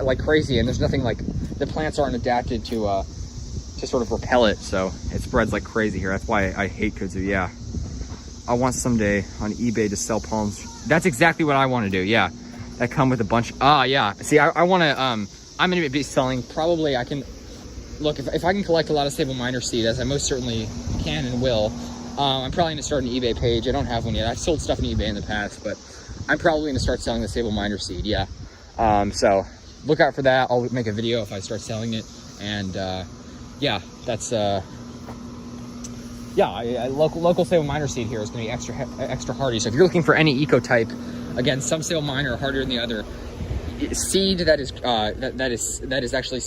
Speaker 1: like crazy, and there's nothing like, the plants aren't adapted to sort of repel it, so it spreads like crazy here. That's why I hate kudzu, yeah. I want someday on eBay to sell palms. That's exactly what I want to do. Yeah, that come with a bunch. Yeah. See, I want to. I'm going to be selling. Probably, I can look if I can collect a lot of sable miner seed, as I most certainly can and will. I'm probably going to start an eBay page. I don't have one yet. I've sold stuff on eBay in the past, but I'm probably going to start selling the sable miner seed. Yeah. So look out for that. I'll make a video if I start selling it. And yeah, that's. Yeah, local sable miner seed here is going to be extra hardy. So if you're looking for any eco type, again, some sable miner are harder than the other. Seed that is actually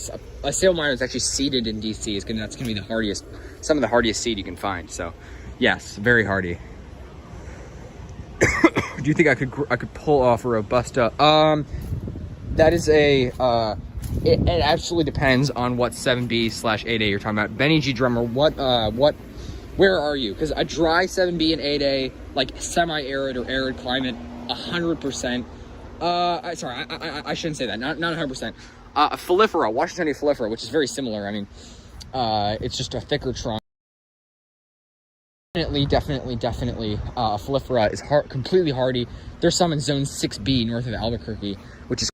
Speaker 1: a sable miner that's actually seeded in DC that's going to be the hardiest, some of the hardiest seed you can find. So, yes, very hardy. Do you think I could pull off a robusta? That is it absolutely depends on what 7B/8A you're talking about. Benny G Drummer, where are you? Because a dry 7B and 8A, like semi-arid or arid climate, 100%. Sorry, I shouldn't say that. Not 100%. Washingtonian Philifera, which is very similar. I mean, it's just a thicker trunk. Definitely, Folifera is completely hardy. There's some in zone 6B north of Albuquerque, which is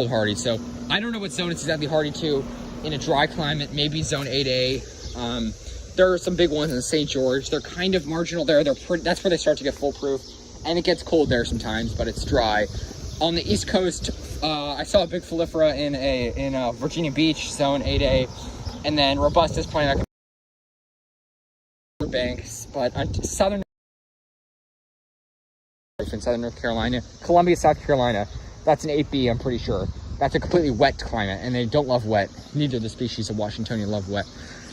Speaker 1: hardy. So I don't know what zone it's exactly hardy to. In a dry climate, maybe zone 8A. There are some big ones in St. George. They're kind of marginal there. That's where they start to get foolproof, and it gets cold there sometimes, but it's dry. On the East Coast, I saw a big Folifera in Virginia Beach, zone 8A, and then Robusta is probably not going to banks, but on southern North Carolina, Columbia, South Carolina, that's an 8B, I'm pretty sure. That's a completely wet climate, and they don't love wet. Neither of the species of Washingtonian love wet.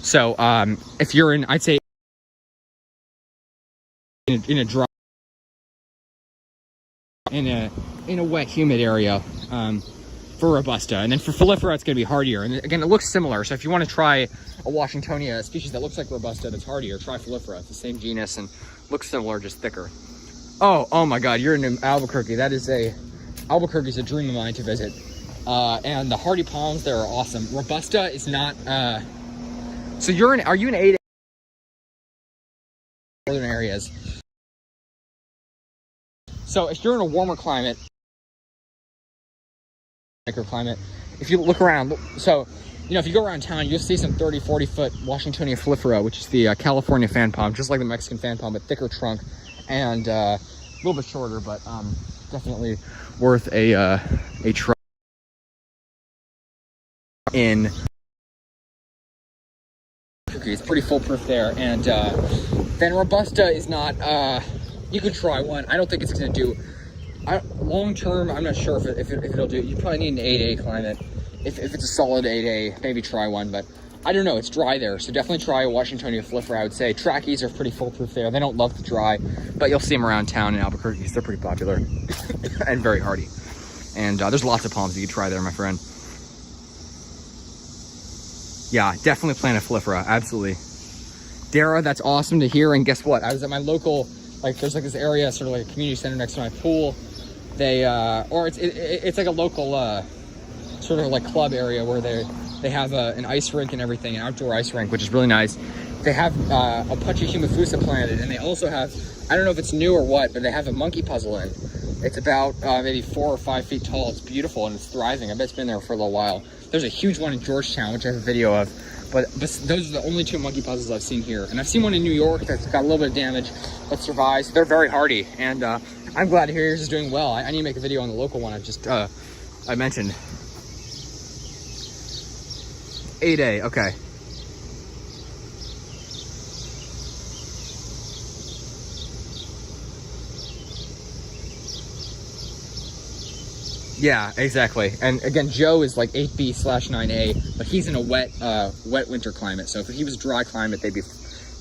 Speaker 1: So if you're in, I'd say in a dry, in a wet, humid area for Robusta, and then for Folifera, it's going to be hardier. And again, it looks similar. So if you want to try a Washingtonia, a species that looks like Robusta that's hardier, try Folifera. It's the same genus and looks similar, just thicker. Oh my God, you're in Albuquerque. Albuquerque's a dream of mine to visit. And the hardy palms there are awesome. Robusta is not. So are you in 8A? Northern areas. So if you're in a warmer climate, microclimate, if you look around, so if you go around town, you'll see some 30-40 foot Washingtonia Folifera, which is the California fan palm, just like the Mexican fan palm, but thicker trunk and a little bit shorter, but definitely worth a try. It's pretty foolproof there, and then Robusta is not. You could try one. I don't think it's going to do. Long term, I'm not sure if it'll do. You probably need an 8A climate. If it's a solid 8A, maybe try one, but I don't know. It's dry there, so definitely try a Washingtonia Folifera. I would say Trackies are pretty foolproof there. They don't love the dry, but you'll see them around town in Albuquerque. They're pretty popular and very hardy. And there's lots of palms you can try there, my friend. Yeah, definitely plant a Folifera, absolutely. Dara, that's awesome to hear. And guess what? I was at my local, there's this area, sort of like a community center next to my pool. They, it's like a local, sort of like club area where they have an ice rink and everything, an outdoor ice rink, which is really nice. They have a Pachyhumafusa planted, and they also have, I don't know if it's new or what, but they have a monkey puzzle in. It's about maybe 4 or 5 feet tall. It's beautiful and it's thriving. I bet it's been there for a little while. There's a huge one in Georgetown, which I have a video of, but those are the only 2 monkey puzzles I've seen here. And I've seen one in New York that's got a little bit of damage but survives. They're very hardy, and I'm glad to hear yours is doing well. I need to make a video on the local one I mentioned. 8A, okay. Yeah, exactly. And again, Joe is like 8B/9A, but he's in a wet winter climate. So if he was a dry climate, they'd be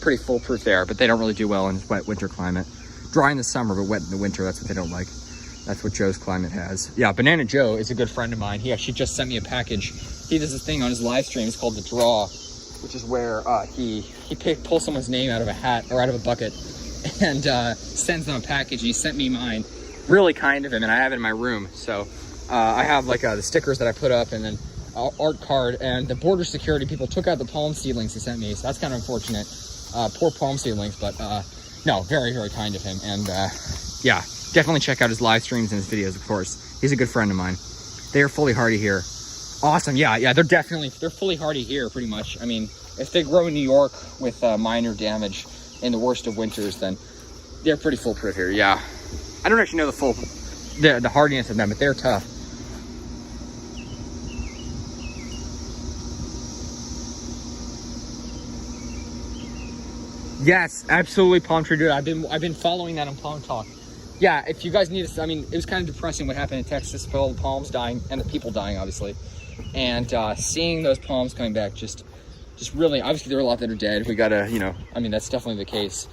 Speaker 1: pretty foolproof there, but they don't really do well in wet winter climate. Dry in the summer, but wet in the winter, that's what they don't like. That's what Joe's climate has. Yeah, Banana Joe is a good friend of mine. He actually just sent me a package. He does this thing on his live stream. It's called The Draw, which is where he pulls someone's name out of a hat or out of a bucket and sends them a package. He sent me mine. Really kind of him, and I have it in my room. So I have the stickers that I put up, and then art card, and the border security people took out the palm seedlings he sent me, so that's kind of unfortunate. Poor palm seedlings, but no, very, very kind of him. And yeah, definitely check out his live streams and his videos, of course. He's a good friend of mine. They are fully hardy here. Awesome. Yeah, they're fully hardy here, pretty much. I mean, if they grow in New York with minor damage in the worst of winters, then they're pretty foolproof here. Yeah, I don't actually know the hardiness of them, but they're tough. Yes, absolutely, Palm Tree Dude. I've been following that on Palm Talk. Yeah, if you guys need to, I mean, it was kind of depressing what happened in Texas with all the palms dying and the people dying, obviously. And seeing those palms coming back, just really, obviously there are a lot that are dead. We gotta, I mean, that's definitely the case.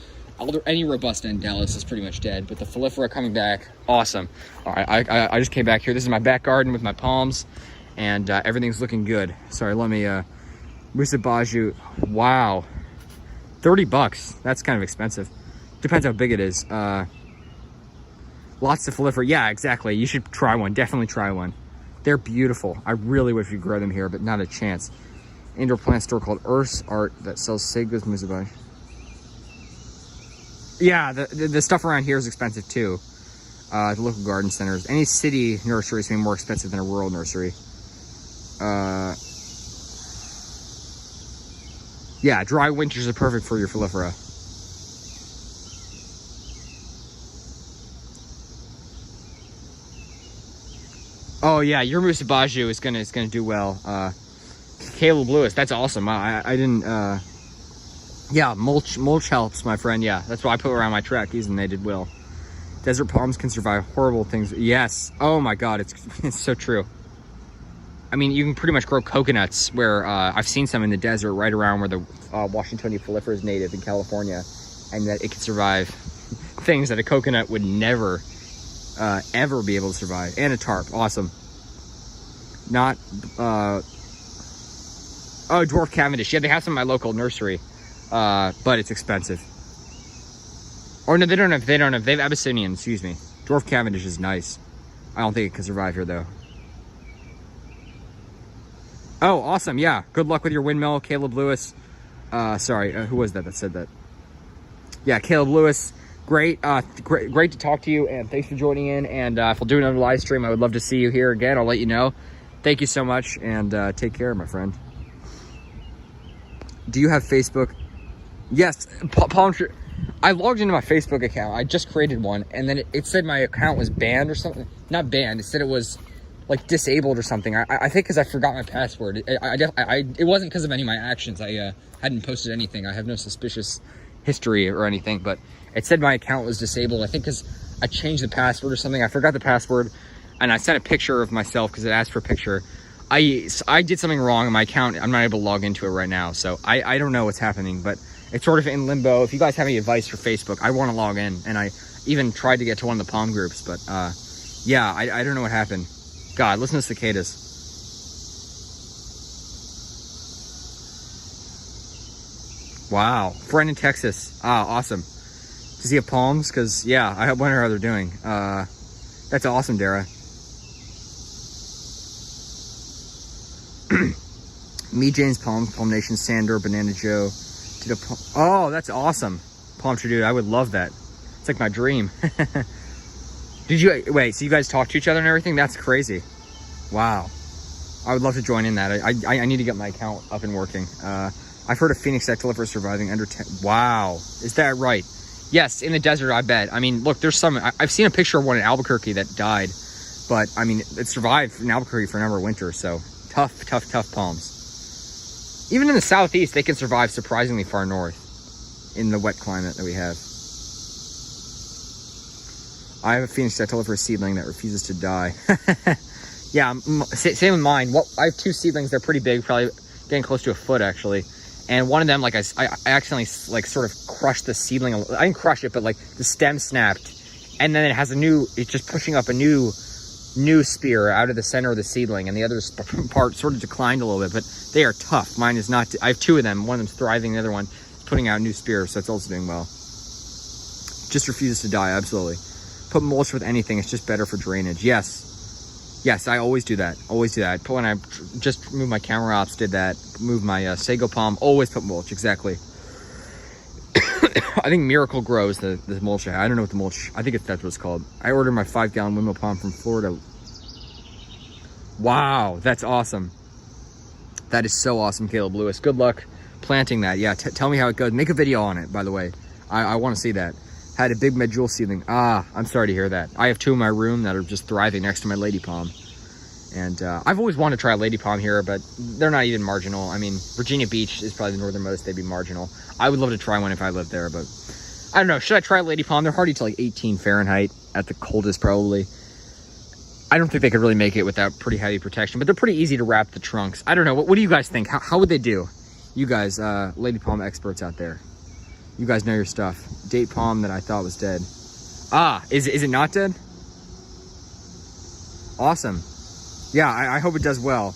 Speaker 1: Any Robusta in Dallas is pretty much dead, but the Folifera coming back, awesome. All right, I just came back here. This is my back garden with my palms, and everything's looking good. Sorry, let me, Musa Baju, wow. $30, that's kind of expensive. Depends how big it is. Lots of Folifera, yeah, exactly. You should try one, definitely try one. They're beautiful. I really wish we could grow them here, but not a chance. indoor plant store called Earth's Art that sells sagebrush musabai. Yeah, the stuff around here is expensive too. The local garden centers. Any city nursery is going to be more expensive than a rural nursery. Yeah, dry winters are perfect for your Filifera. Oh yeah, your Musabaju is gonna do well. Caleb Lewis, that's awesome. I didn't. Yeah, mulch helps, my friend. Yeah, that's what I put around my trackies, and they did well. Desert palms can survive horrible things. Yes. Oh my God, it's so true. I mean, you can pretty much grow coconuts where I've seen some in the desert right around where the Washingtonia Filifera is native in California, and that it can survive things that a coconut would never ever be able to survive. And a tarp, awesome. Not oh, Dwarf Cavendish. Yeah, they have some in my local nursery, but it's expensive. Or no, they don't have. They have Abyssinian. Excuse me. Dwarf Cavendish is nice. I don't think it can survive here though. Oh, awesome. Yeah, good luck with your windmill, Caleb Lewis. Sorry, who was that said that? Yeah, Caleb Lewis. Great, great to talk to you, and thanks for joining in. And if I'll do another live stream, I would love to see you here again. I'll let you know. Thank you so much, and take care, my friend. Do you have Facebook? Yes, palm tree. I logged into my Facebook account. I just created one, and then it said my account was banned or something. Not banned. It said it was like disabled or something. I think because I forgot my password. It wasn't because of any of my actions. I hadn't posted anything. I have no suspicious history or anything, but it said my account was disabled. I think because I changed the password or something. I forgot the password, and I sent a picture of myself because it asked for a picture. I did something wrong in my account. I'm not able to log into it right now, so I don't know what's happening, but it's sort of in limbo. If you guys have any advice for Facebook, I want to log in, and I even tried to get to one of the palm groups, but yeah, I don't know what happened. God, listen to cicadas. Wow, friend in Texas. Ah, awesome. Does he have palms? Because, yeah, I wonder how they're doing. That's awesome, Dara. Me, James Palm, Palm Nation, Sandor, Banana Joe. Oh, that's awesome. Palm Tree Dude, I would love that. It's like my dream. Did you, wait, so you guys talk to each other and everything? That's crazy. Wow. I would love to join in that. I need to get my account up and working. I've heard of Phoenix Dactylifer surviving under 10. Wow. Is that right? Yes, in the desert, I bet. I mean, look, there's some, I've seen a picture of one in Albuquerque that died, but I mean, it survived in Albuquerque for a number of winters, so tough palms. Even in the southeast, they can survive surprisingly far north in the wet climate that we have. I have a Phoenix Dactylifer seedling that refuses to die. Yeah, same with mine. Well, I have 2 seedlings. They're pretty big, probably getting close to a foot actually. And one of them, like I accidentally like sort of crushed the seedling. I didn't crush it, but like the stem snapped, and then it has it's just pushing up a new spear out of the center of the seedling, and the other part sort of declined a little bit, but they are tough. Mine is not. I have 2 of them. One of them's thriving, the other one is putting out a new spear, so it's also doing well. Just refuses to die, absolutely. Put mulch with anything, it's just better for drainage. Yes, I always do that. Always do that. When I just moved my camera ops, did that. Moved my sago palm, always put mulch, exactly. I think Miracle Grows the mulch. I don't know what the mulch, I think that's what it's called. I ordered my 5-gallon windmill palm from Florida. Wow, that's awesome. That is so awesome, Caleb Lewis. Good luck planting that. Yeah, tell me how it goes. Make a video on it, by the way. I want to see that. Had a big medjool seedling. Ah, I'm sorry to hear that. I have 2 in my room that are just thriving next to my lady palm. And I've always wanted to try a lady palm here, but they're not even marginal. I mean, Virginia Beach is probably the northernmost. They'd be marginal. I would love to try one if I lived there, but I don't know. Should I try a lady palm? They're hardy to like 18 Fahrenheit at the coldest, probably. I don't think they could really make it without pretty heavy protection, but they're pretty easy to wrap the trunks. I don't know. What do you guys think? How would they do? You guys, lady palm experts out there. You guys know your stuff. Date palm that I thought was dead. Ah, is it not dead? Awesome. Yeah, I hope it does well.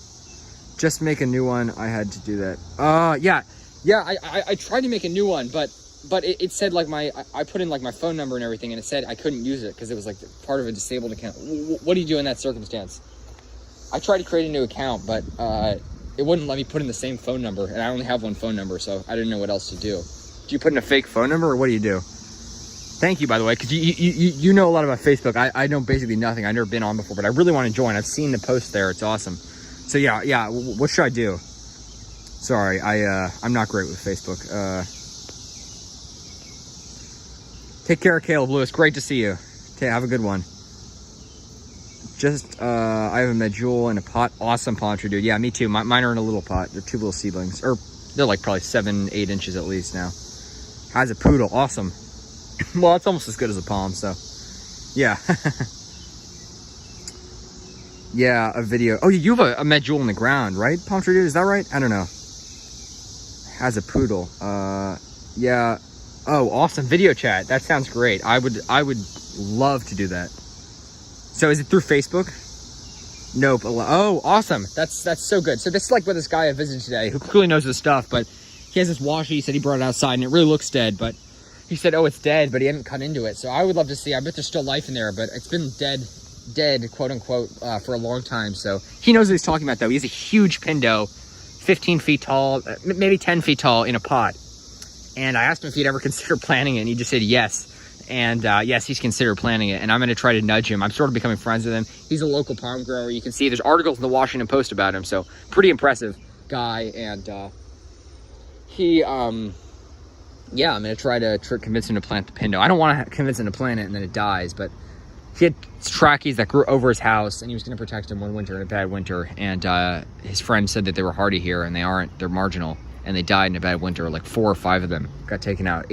Speaker 1: Just make a new one. I had to do that. Yeah. I tried to make a new one, but it said like I put in like my phone number and everything, and it said I couldn't use it because it was like part of a disabled account. What do you do in that circumstance? I tried to create a new account, but it wouldn't let me put in the same phone number, and I only have one phone number, so I didn't know what else to do. Do you put in a fake phone number, or what do you do? Thank you, by the way, because you know a lot about Facebook. I know basically nothing. I've never been on before, but I really want to join. I've seen the post there. It's awesome. So yeah. What should I do? Sorry, I'm not great with Facebook. Take care, Caleb Lewis. Great to see you. Okay, have a good one. I have a medjool in a pot. Awesome palm tree, dude. Yeah, me too. Mine are in a little pot. They're 2 little seedlings. Or they're like probably 7-8 inches at least now. Has a poodle. Awesome. Well, it's almost as good as a palm, so. Yeah. Yeah, a video. Oh, you have a medjool in the ground, right? Palm tree, dude? Is that right? I don't know. Has a poodle. Yeah. Oh, awesome. Video chat. That sounds great. I would love to do that. So is it through Facebook? Nope. Oh, awesome. That's so good. So this is like what this guy I visited today, who clearly knows his stuff, but he has this washi. He said he brought it outside and it really looks dead, but he said, oh, it's dead, but he hadn't cut into it. So I would love to see. I bet there's still life in there, but it's been dead, quote unquote, for a long time. So he knows what he's talking about, though. He has a huge pindo, 15 feet tall, maybe 10 feet tall, in a pot. And I asked him if he'd ever consider planting it, and he just said yes. And yes, he's considered planting it, and I'm going to try to nudge him. I'm sort of becoming friends with him. He's a local palm grower. You can see there's articles in the Washington Post about him, so pretty impressive guy. And yeah, I'm going to try to convince him to plant the pindo. I don't want to convince him to plant it and then it dies, but he had trackies that grew over his house, and he was going to protect them one winter in a bad winter. And his friend said that they were hardy here, and they aren't. They're marginal, and they died in a bad winter. Like 4 or 5 of them got taken out.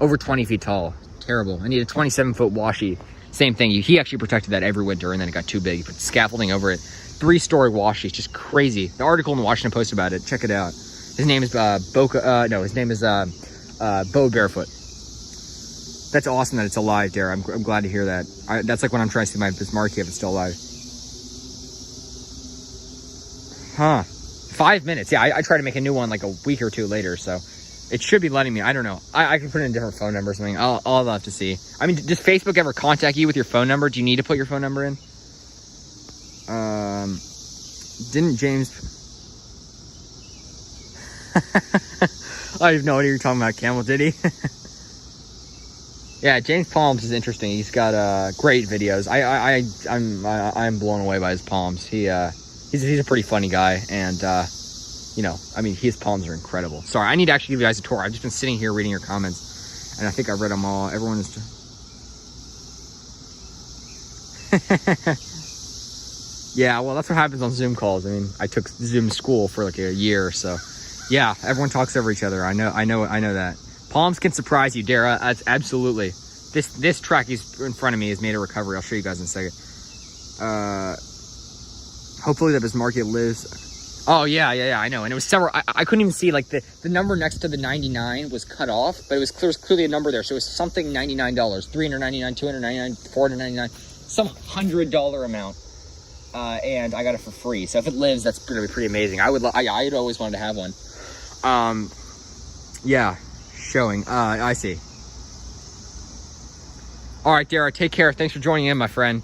Speaker 1: Over 20 feet tall. Terrible. I need a 27-foot washi. Same thing. He actually protected that every winter, and then it got too big. He put scaffolding over it. 3-story washi. It's just crazy. The article in the Washington Post about it. Check it out. His name is his name is Bo Barefoot. That's awesome that it's alive, Dara. I'm glad to hear that. That's like when I'm trying to see my Bismarcky if it's still alive. Huh. 5 minutes. Yeah, I tried to make a new one like a week or 2 later, so it should be letting me. I don't know. I can put in a different phone number or something. I'll have to see. I mean, does Facebook ever contact you with your phone number? Do you need to put your phone number in? Didn't James... I have no idea you're talking about, Camel, did he? Yeah, James Palms is interesting. He's got great videos. I'm blown away by his palms. He's a pretty funny guy, and you know, I mean, his palms are incredible. Sorry, I need to actually give you guys a tour. I've just been sitting here reading your comments, and I think I've read them all. Everyone is yeah, well, that's what happens on Zoom calls. I mean, I took Zoom school for like a year, so yeah, everyone talks over each other. I know that. Palms can surprise you, Dara. That's absolutely. This track he's in front of me has made a recovery. I'll show you guys in a second. Hopefully that Bismarcky lives. Oh yeah, I know. And it was several. I couldn't even see, like, the number next to the 99 was cut off, but it was clearly a number there. So it was something $99, $399, $299, $499, some $100 amount. And I got it for free. So if it lives, that's gonna be pretty amazing. I'd always wanted to have one. Yeah, showing. I see. All right, Dara, take care. Thanks for joining in, my friend.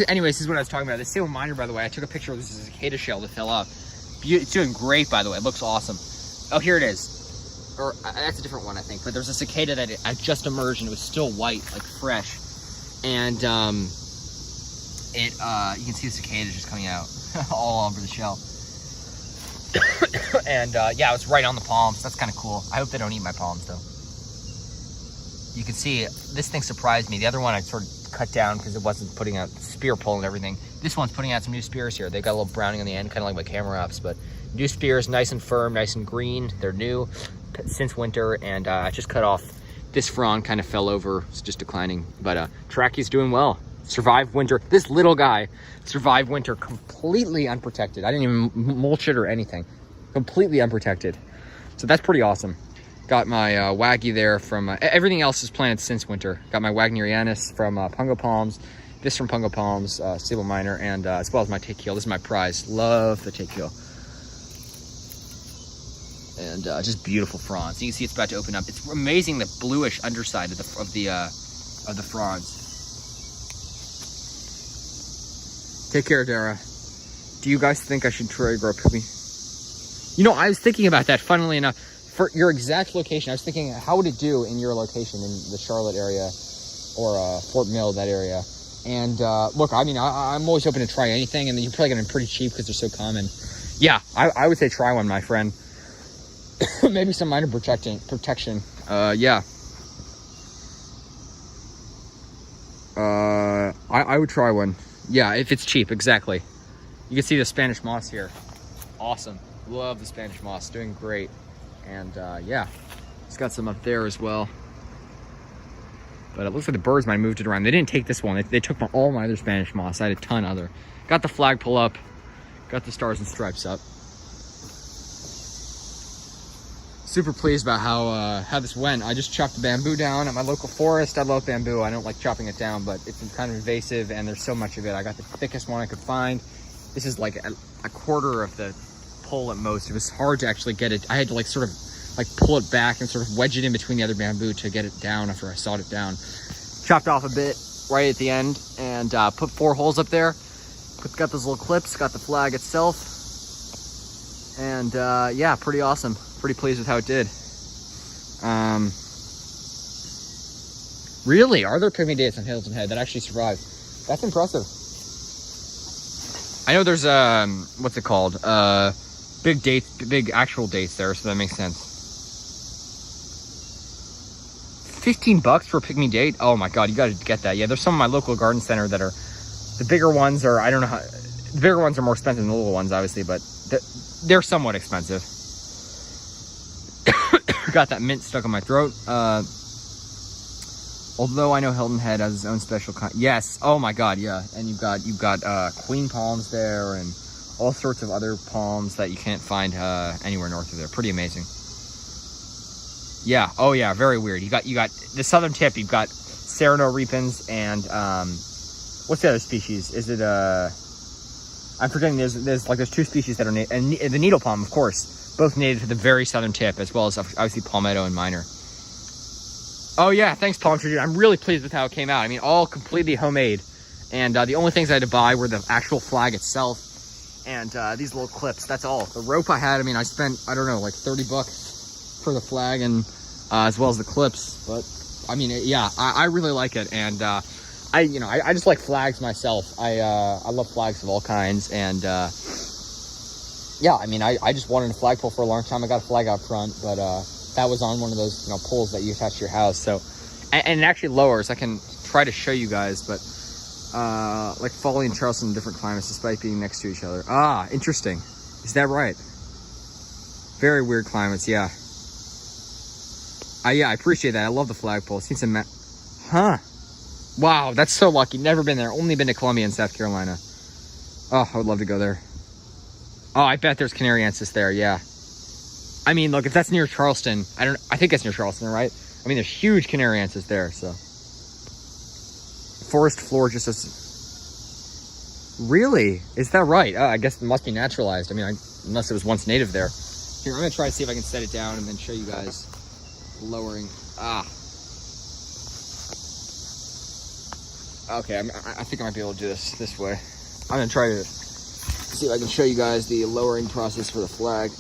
Speaker 1: Anyways, this is what I was talking about. This steel miner, by the way, I took a picture of this cicada shell that fell off. It's doing great, by the way. It looks awesome. Oh, here it is. Or that's a different one, I think. But there's a cicada that had just emerged, and it was still white, like fresh. And you can see the cicadas just coming out all over the shell. And yeah, it was right on the palms. That's kind of cool. I hope they don't eat my palms, though. You can see this thing surprised me. The other one I sort of cut down because it wasn't putting out spear pull and everything. This one's putting out some new spears here. They got a little browning on the end, kind of like my camera ups, but new spears, nice and firm, nice and green. They're new since winter, and I just cut off this frond, kind of fell over. It's just declining, but Tracky's doing well. Survived winter. This little guy survived winter completely unprotected. I didn't even mulch it or anything. Completely unprotected. So that's pretty awesome. Got my Waggy there from, everything else is planted since winter. Got my Wagnerianus from Pungo Palms, this from Pungo Palms, Stable Miner, and as well as my Take Heel. This is my prize. Love the Take Heel. And just beautiful fronds. You can see it's about to open up. It's amazing the bluish underside of the fronds. Take care, Dara. Do you guys think I should try to grow poopy? You know, I was thinking about that, funnily enough. For your exact location, I was thinking, how would it do in your location in the Charlotte area or Fort Mill, that area? And look, I mean, I'm always open to try anything, and you're probably going to be pretty cheap because they're so common. Yeah, I would say try one, my friend. Maybe some minor protection. Yeah. I would try one. Yeah, if it's cheap, exactly. You can see the Spanish moss here. Awesome. Love the Spanish moss. Doing great. And yeah, it's got some up there as well. But it looks like the birds might have moved it around. They didn't take this one. They took all my other Spanish moss. I had a ton other. Got the flagpole up. Got the stars and stripes up. Super pleased about how this went. I just chopped the bamboo down at my local forest. I love bamboo. I don't like chopping it down, but it's kind of invasive and there's so much of it. I got the thickest one I could find. This is like a quarter of the pole at most. It was hard to actually get it. I had to like sort of like pull it back and sort of wedge it in between the other bamboo to get it down after I sawed it down. Chopped off a bit right at the end and put 4 holes up there. Got those little clips, got the flag itself. And yeah, pretty awesome. Pretty pleased with how it did. Really? Are there pygmy dates on Hilton Head that actually survived? That's impressive. I know there's what's it called? Big actual dates there, so that makes sense. $15 for a pygmy date? Oh my god, you gotta get that. Yeah, there's some in my local garden center that are the bigger ones are, I don't know how, the bigger ones are more expensive than the little ones, obviously, but they're somewhat expensive. Got that mint stuck in my throat. Although I know Hilton Head has its own special kind. Yes. Oh my god, yeah. And you've got queen palms there and all sorts of other palms that you can't find anywhere north of there. Pretty amazing. Yeah. Oh yeah. Very weird. You got the southern tip. You've got Sereno repens and what's the other species? Is it I'm forgetting. There's 2 species that are native, and the needle palm, of course, both native to the very southern tip, as well as obviously Palmetto and Minor. Oh yeah, thanks Palm Tree. I'm really pleased with how it came out. I mean, all completely homemade, and the only things I had to buy were the actual flag itself and these little clips. That's all. The rope I had, I mean, I spent, I don't know, like $30 for the flag and as well as the clips. But I mean, yeah, I really like it, and I just like flags myself. I love flags of all kinds, and yeah, I mean, I just wanted a flagpole for a long time. I got a flag out front, but that was on one of those poles that you attach to your house. So, and it actually lowers. I can try to show you guys, but like Foley and Charleston in different climates despite being next to each other. Ah, interesting. Is that right? Very weird climates, yeah. Yeah, I appreciate that. I love the flagpole. Seen some huh. Wow, that's so lucky. Never been there. Only been to Columbia and South Carolina. Oh, I would love to go there. Oh, I bet there's Canariensis there, yeah. I mean, look, if that's near Charleston, I think that's near Charleston, right? I mean, there's huge Canariensis there, so. Forest floor just as... Really? Is that right? I guess it must be naturalized. I mean, unless it was once native there. Here, I'm gonna try to see if I can set it down and then show you guys lowering. Ah. Okay, I think I might be able to do this way. I'm gonna try to see if I can show you guys the lowering process for the flag.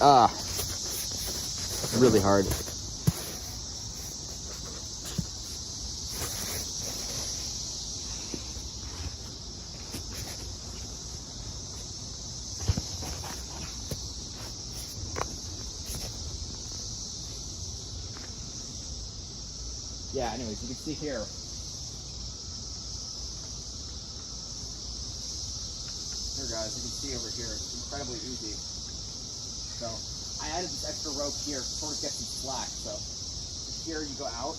Speaker 1: Ah, really hard. Yeah, anyways, you can see here. Here, guys, you can see over here, it's incredibly easy. So, I added this extra rope here to sort of get some slack. So, here you go out,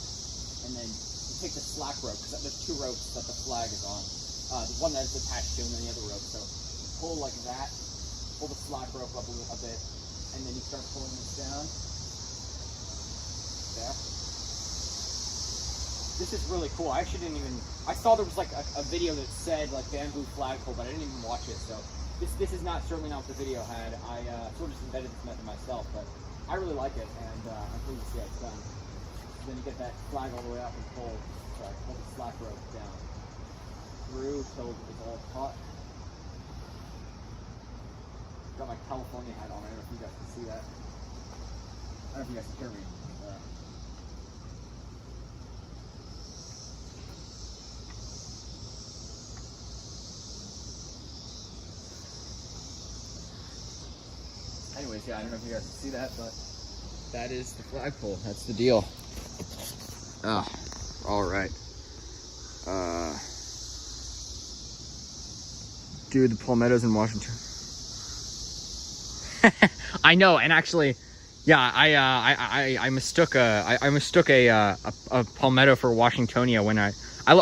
Speaker 1: and then you take the slack rope, because there's 2 ropes that the flag is on. The one that is attached to, and then the other rope. So, you pull like that, pull the slack rope up a bit, and then you start pulling this down. There. This is really cool. I actually didn't even, I saw there was like a video that said like bamboo flagpole, but I didn't even watch it. So this is certainly not what the video had. I sort of just invented this method myself, but I really like it, and I'm pleased to see how it's done. So then you get that flag all the way up and pull the slack rope down through till it's all taut. Got my California hat on. I don't know if you guys can see that. I don't know if you guys can hear me. Anyways, yeah, I don't know if you guys can see that, but that is the flagpole. That's the deal. Oh, all right. Dude, the palmettos in Washington. I know, and actually, yeah, I mistook a palmetto for Washingtonia when I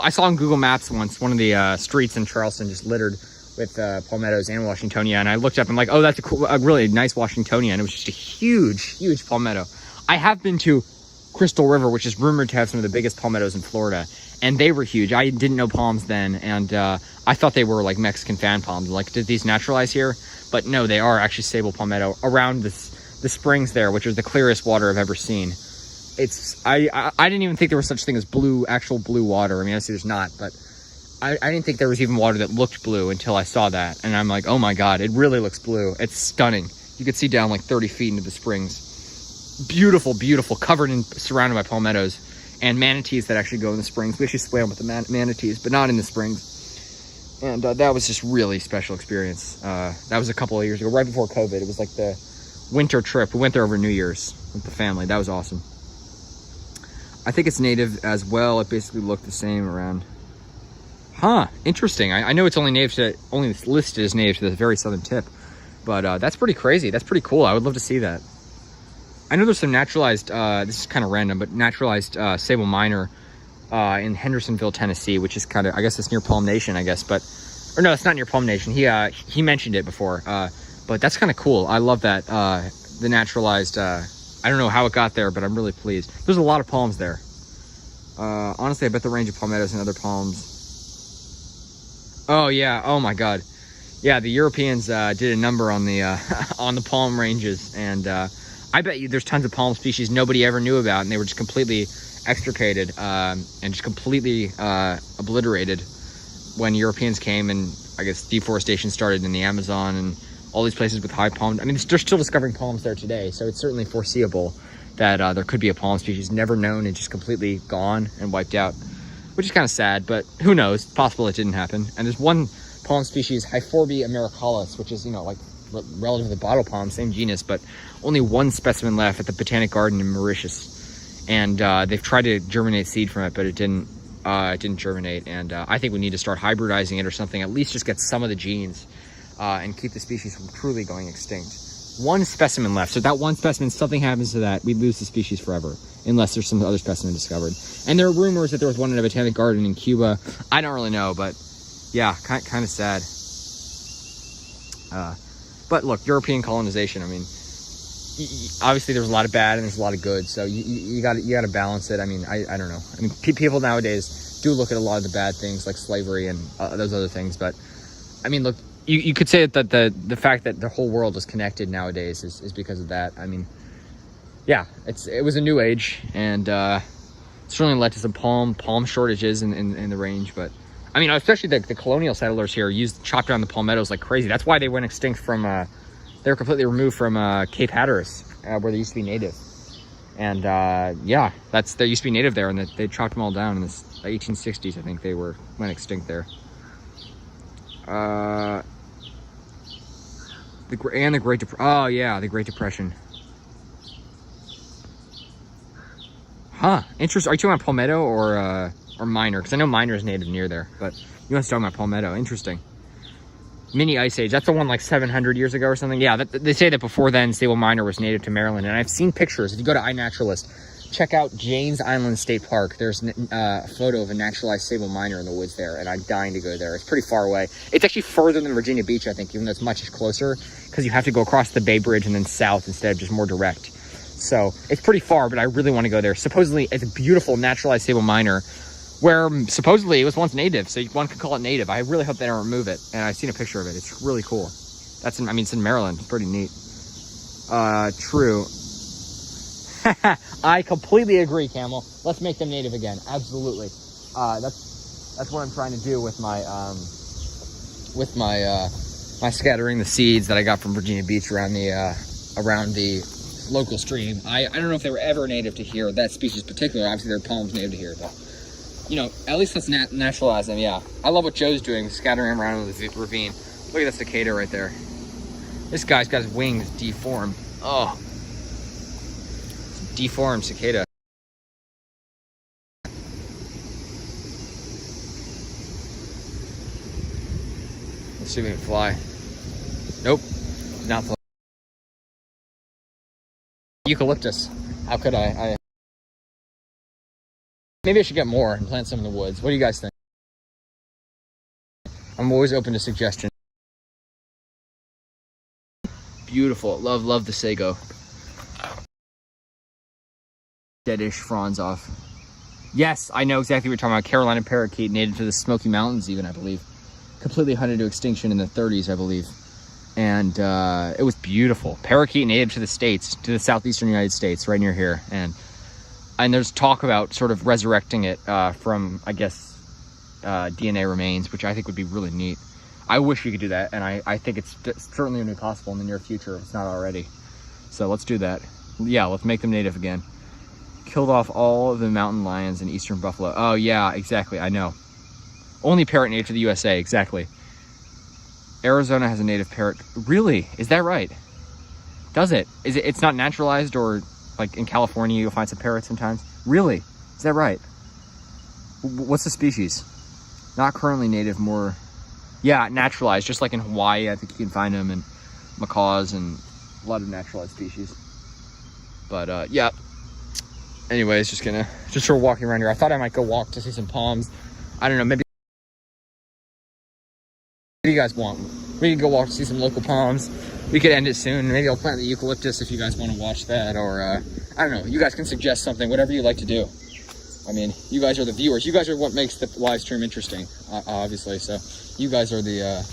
Speaker 1: saw on Google Maps once one of the streets in Charleston just littered with palmettos and Washingtonia, and I looked up and like, oh, that's a really nice Washingtonia, and it was just a huge palmetto. I have been to Crystal River, which is rumored to have some of the biggest palmettos in Florida, and they were huge. I didn't know palms then, and I thought they were like Mexican fan palms. Like, did these naturalize here? But no, they are actually sable palmetto around the springs there, which are the clearest water I've ever seen. It's I didn't even think there was such thing as actual blue water. I mean, obviously there's not, but I didn't think there was even water that looked blue until I saw that, and I'm like, oh my god, it really looks blue. It's stunning. You could see down like 30 feet into the springs. Beautiful, covered and surrounded by palmettos and manatees that actually go in the springs. We actually swam with the manatees, but not in the springs. And that was just really special experience. That was a couple of years ago, right before COVID. It was like the winter trip. We went there over New Year's with the family. That was awesome. I think it's native as well. It basically looked the same around. Huh, interesting. I know it's only listed as native to the very southern tip, but that's pretty crazy. That's pretty cool. I would love to see that. I know there's some naturalized, this is kind of random, but naturalized sable miner in Hendersonville, Tennessee, which is kind of, I guess it's near Palm Nation, I guess, but, or no, it's not near Palm Nation. He mentioned it before, but that's kind of cool. I love that, the naturalized, I don't know how it got there, but I'm really pleased. There's a lot of palms there. Honestly, I bet the range of palmettos and other palms. Oh yeah, oh my god. Yeah, the Europeans did a number on the on the palm ranges, and I bet you there's tons of palm species nobody ever knew about, and they were just completely extricated and just completely obliterated when Europeans came, and I guess deforestation started in the Amazon and all these places with high palm. I mean, they're still discovering palms there today, so it's certainly foreseeable that there could be a palm species never known and just completely gone and wiped out, which is kind of sad, but who knows? It's possible it didn't happen. And there's one palm species, Hyphorbe americalis, which is, you know, like relative to the bottle palm, same genus, but only one specimen left at the Botanic Garden in Mauritius, and they've tried to germinate seed from it, but it didn't germinate. And I think we need to start hybridizing it or something, at least just get some of the genes and keep the species from truly going extinct. One specimen left, so that one specimen, something happens to that, we lose the species forever, unless there's some other specimen discovered. And there are rumors that there was one in a botanic garden in Cuba. I don't really know, but yeah, kind of sad. But look, European colonization, I mean, obviously there's a lot of bad and there's a lot of good, so you gotta balance it. I mean, I don't know. I mean, people nowadays do look at a lot of the bad things like slavery and those other things, but I mean, look, you could say that the fact that the whole world is connected nowadays is because of that. I mean, yeah, it was a new age, and certainly led to some palm shortages in the range. But I mean, especially the colonial settlers here chopped down the palmettos like crazy. That's why they went extinct from they were completely removed from Cape Hatteras, where they used to be native. And yeah, they used to be native there, and they chopped them all down in the 1860s. I think they went extinct there. The Great Depression. Oh yeah, the Great Depression. Huh, interesting. Are you talking about palmetto or miner? Because I know miner is native near there, but you want to talk about palmetto. Interesting. Mini Ice Age. That's the one like 700 years ago or something. Yeah, they say that before then, sable miner was native to Maryland, and I've seen pictures. If you go to iNaturalist, check out Janes Island State Park. There's a photo of a naturalized sable miner in the woods there, and I'm dying to go there. It's pretty far away. It's actually further than Virginia Beach, I think, even though it's much closer, because you have to go across the Bay Bridge and then south instead of just more direct. So it's pretty far, but I really want to go there. Supposedly, it's a beautiful naturalized sable miner, where supposedly it was once native, so one could call it native. I really hope they don't remove it, and I've seen a picture of it. It's really cool. It's in Maryland. It's pretty neat. True. I completely agree, Camel. Let's make them native again. Absolutely. That's what I'm trying to do with my my scattering the seeds that I got from Virginia Beach around the local stream. I don't know if they were ever native to here, that species particular. Obviously, there are palms native to here, but you know, at least let's naturalize them. Yeah, I love what Joe's doing, scattering them around the ravine. Look at that cicada right there. This guy's got his wings deformed. Oh, deformed cicada. Let's see if we can fly. Nope, not fly. Eucalyptus. How could I? Maybe I should get more and plant some in the woods. What do you guys think? I'm always open to suggestions. Beautiful. Love the sago. Deadish fronds off. Yes, I know exactly what you're talking about. Carolina parakeet, native to the Smoky Mountains even, I believe. Completely hunted to extinction in the 30s, I believe. And it was beautiful. Parakeet native to the States, to the southeastern United States, right near here. And there's talk about sort of resurrecting it from, I guess, DNA remains, which I think would be really neat. I wish we could do that, and I think it's certainly going to be possible in the near future, if it's not already. So let's do that. Yeah, let's make them native again. Killed off all of the mountain lions in eastern buffalo. Oh yeah, exactly, I know. Only parrot native to the USA, exactly. Arizona has a native parrot. Really? Is that right? Does it? It's not naturalized, or like in California you'll find some parrots sometimes? Really? Is that right? What's the species? Not currently native, more... Yeah, naturalized, just like in Hawaii, I think you can find them, and macaws and a lot of naturalized species. But yeah. Anyways, just sort of walking around here. I thought I might go walk to see some palms. I don't know, maybe... What do you guys want? We could go walk to see some local palms. We could end it soon. Maybe I'll plant the eucalyptus if you guys want to watch that, or I don't know. You guys can suggest something, whatever you like to do. I mean, you guys are the viewers. You guys are what makes the live stream interesting, obviously. So you guys are the,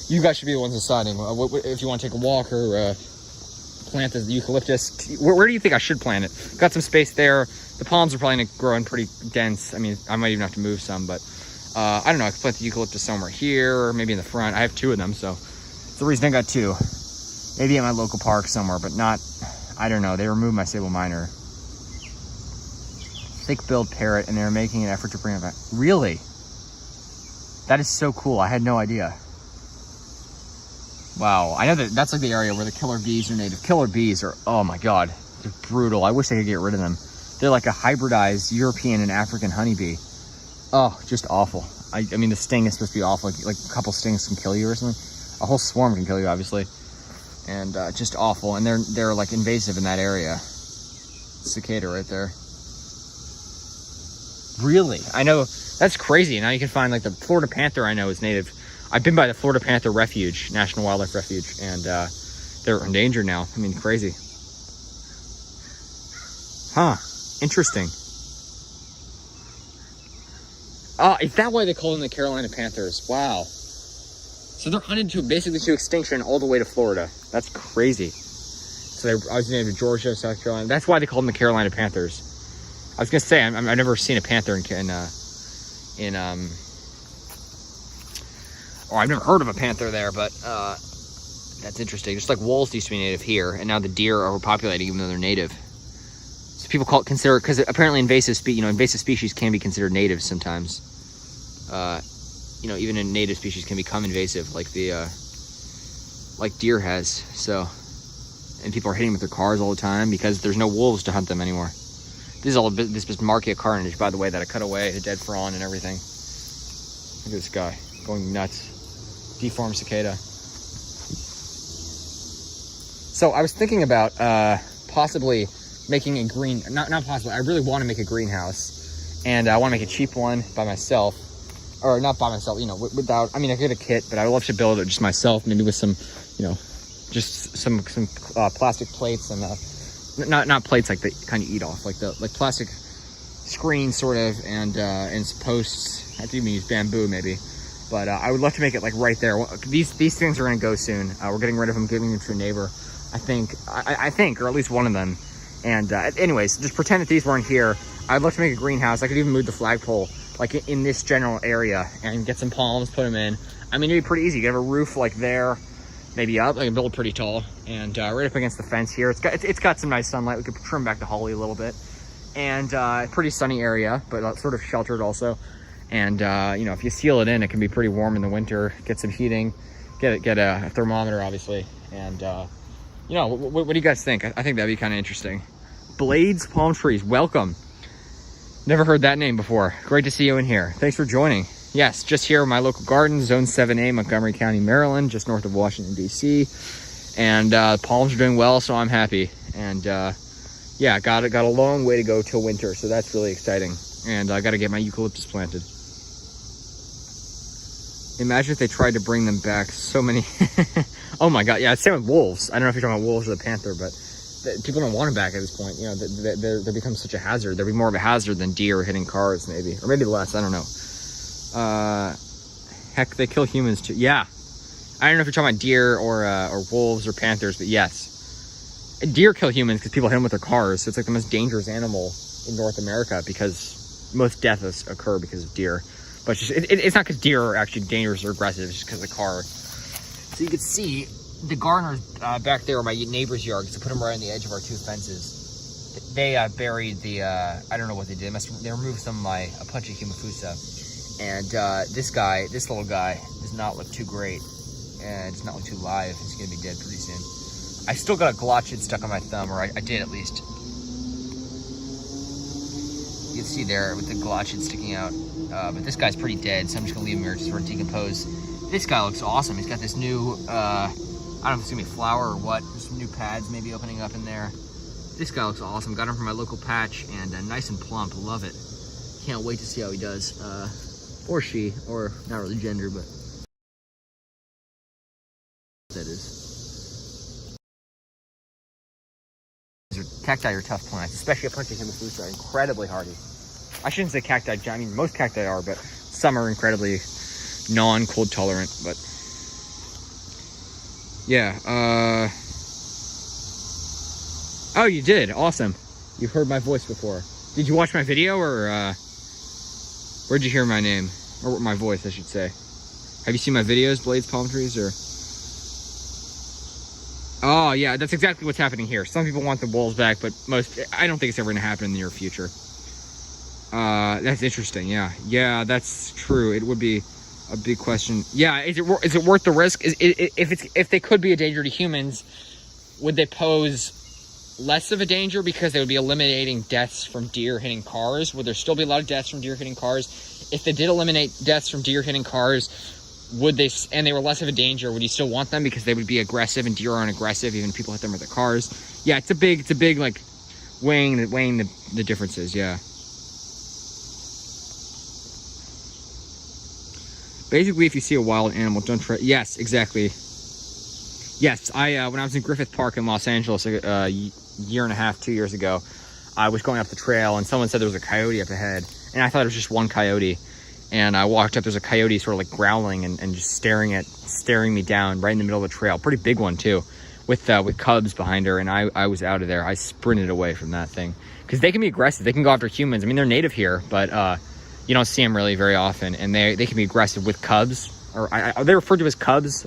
Speaker 1: you guys should be the ones deciding if you want to take a walk or plant the eucalyptus. Where do you think I should plant it? Got some space there. The palms are probably going to grow in pretty dense. I mean, I might even have to move some, but I don't know. I could plant the eucalyptus somewhere here, or maybe in the front. I have 2 of them, so it's the reason I got 2. Maybe at my local park somewhere, but not, I don't know. They removed my sable minor. Thick-billed parrot, and they're making an effort to bring it back. Really? That is so cool. I had no idea. Wow. I know that's like the area where the killer bees are native. Killer bees are, oh my God, they're brutal. I wish they could get rid of them. They're like a hybridized European and African honeybee. Oh, just awful. I mean, the sting is supposed to be awful. Like a couple stings can kill you or something. A whole swarm can kill you, obviously. And just awful. And they're like invasive in that area. Cicada right there. Really? I know, that's crazy. Now you can find like the Florida panther, I know, is native. I've been by the Florida Panther Refuge, National Wildlife Refuge, and they're endangered now. I mean, crazy. Huh. Interesting. Oh, is that why they call them the Carolina Panthers? Wow. So they're hunted basically to extinction all the way to Florida. That's crazy. So they're obviously native to Georgia, South Carolina. That's why they call them the Carolina Panthers. I was gonna say, I've never seen a panther or I've never heard of a panther there, but that's interesting. Just like wolves used to be native here, and now the deer are overpopulating even though they're native. So people consider, because apparently invasive species can be considered native sometimes. You know, even a native species can become invasive, like like deer has. So, and people are hitting them with their cars all the time because there's no wolves to hunt them anymore. This is Markia carnage, by the way, that I cut away, the dead frond and everything. Look at this guy going nuts. Deformed cicada. So I was thinking about possibly making a green, not possibly, I really want to make a greenhouse. And I want to make a cheap one by myself. Or not by myself, you know, without, I mean, I could get a kit, but I would love to build it just myself, maybe with some, you know, just some plastic plates and not plates like they kind of eat off, like plastic screens sort of, and some posts. I have to even use bamboo maybe, but I would love to make it like right there. These things are gonna go soon. We're getting rid of them, giving them to a neighbor, I think, or at least one of them. And anyways, just pretend that these weren't here. I'd love to make a greenhouse. I could even move the flagpole like in this general area and get some palms, put them in. I mean, it'd be pretty easy. You have a roof like there, maybe up. I can build pretty tall, and right up against the fence here. It's got some nice sunlight. We could trim back the holly a little bit, and pretty sunny area, but sort of sheltered also. And you know, if you seal it in, it can be pretty warm in the winter. Get some heating, get a thermometer, obviously, and you know, what do you guys think? I think that'd be kind of interesting. Blades Palm Trees, welcome. Never heard that name before. Great to see you in here. Thanks for joining. Yes, just here in my local garden, Zone 7A, Montgomery County, Maryland, just north of Washington, D.C. And palms are doing well, so I'm happy. And yeah, got a long way to go till winter, so that's really exciting. And I got to get my eucalyptus planted. Imagine if they tried to bring them back. So many. Oh my God, yeah, same with wolves. I don't know if you're talking about wolves or the panther, but people don't want them back at this point. You know, they become such a hazard. They'll be more of a hazard than deer hitting cars, maybe, or maybe less. I don't know. Heck, they kill humans too. Yeah, I don't know if you're talking about deer or wolves or panthers, but yes, deer kill humans because people hit them with their cars. So it's like the most dangerous animal in North America because most deaths occur because of deer. But it's not because deer are actually dangerous or aggressive. It's just because of the car. So you can see the gardeners back there are my neighbor's yard, because I put them right on the edge of our two fences. They buried the, I don't know what they did. They removed some of my Apache Humafusa. And this little guy does not look too great. And does not look too live. He's going to be dead pretty soon. I still got a glochid stuck on my thumb, or I did at least. You can see there with the glochid sticking out. But this guy's pretty dead, so I'm just going to leave him here to sort of decompose. This guy looks awesome. He's got this new, I don't know if it's going to be flower or what. There's some new pads maybe opening up in there. This guy looks awesome. Got him from my local patch, and nice and plump. Love it. Can't wait to see how he does. Or she, or not really gender, but that is. Cacti are tough plants, especially Apache Humafusa, incredibly hardy. I shouldn't say cacti, I mean most cacti are, but some are incredibly non-cold tolerant. But yeah, oh, you did, awesome. You've heard my voice before. Did you watch my video, or where'd you hear my name, or my voice I should say? Have you seen my videos, Blades Palm Trees, or? Oh yeah, that's exactly what's happening here. Some people want the wolves back, but I don't think it's ever gonna happen in the near future. That's interesting. Yeah, that's true. It would be a big question. Yeah, is it worth the risk? If they could be a danger to humans, would they pose less of a danger because they would be eliminating deaths from deer hitting cars? Would there still be a lot of deaths from deer hitting cars? If they did eliminate deaths from deer hitting cars, and they were less of a danger, would you still want them because they would be aggressive, and deer aren't aggressive even if people hit them with their cars? Yeah, it's a big like weighing the differences. Yeah. Basically, if you see a wild animal, don't try. Yes, exactly. Yes, when I was in Griffith Park in Los Angeles a year and a half, 2 years ago, I was going up the trail and someone said there was a coyote up ahead, and I thought it was just one coyote. And I walked up, there's a coyote sort of like growling and just staring me down right in the middle of the trail. Pretty big one too, with cubs behind her. And I was out of there. I sprinted away from that thing because they can be aggressive. They can go after humans. I mean, they're native here, but you don't see them really very often, and they can be aggressive with cubs, or they're referred to as cubs,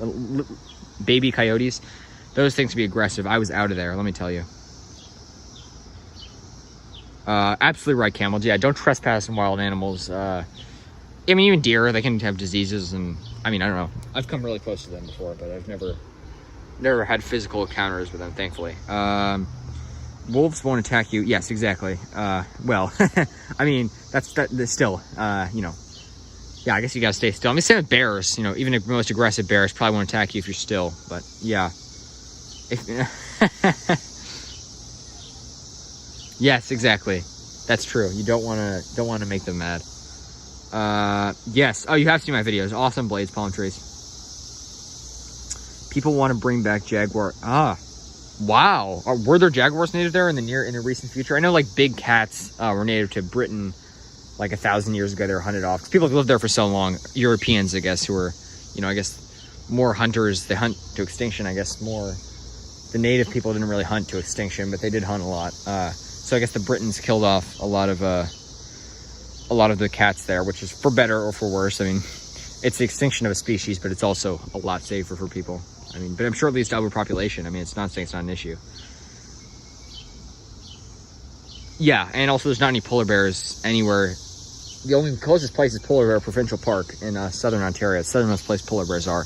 Speaker 1: baby coyotes. Those things can be aggressive. I was out of there, let me tell you. Absolutely right, Camel. Yeah, don't trespass in wild animals. I mean, even deer, they can have diseases, and I mean, I don't know. I've come really close to them before, but I've never had physical encounters with them, thankfully. Wolves won't attack you. Yes, exactly. Well, I mean, that's still, you know, yeah, I guess you gotta stay still. I mean, same with bears, you know, even the most aggressive bears probably won't attack you if you're still, but yeah. Yes, exactly. That's true. You don't want to make them mad. Yes. Oh, you have seen my videos. Awesome Blades Palm Trees. People want to bring back jaguar. Wow. Were there jaguars native there in the recent future? I know like big cats were native to Britain like 1,000 years ago. They were hunted off. People have lived there for so long. Europeans, I guess, who were, you know, I guess more hunters. They hunt to extinction. I guess more. The native people didn't really hunt to extinction, but they did hunt a lot. So I guess the Britons killed off a lot of the cats there, which is for better or for worse. I mean, it's the extinction of a species, but it's also a lot safer for people. I mean, but I'm sure it leads to overpopulation. I mean, it's not saying it's not an issue. Yeah, and also there's not any polar bears anywhere. The only closest place is Polar Bear Provincial Park in southern Ontario. It's the southernmost place polar bears are.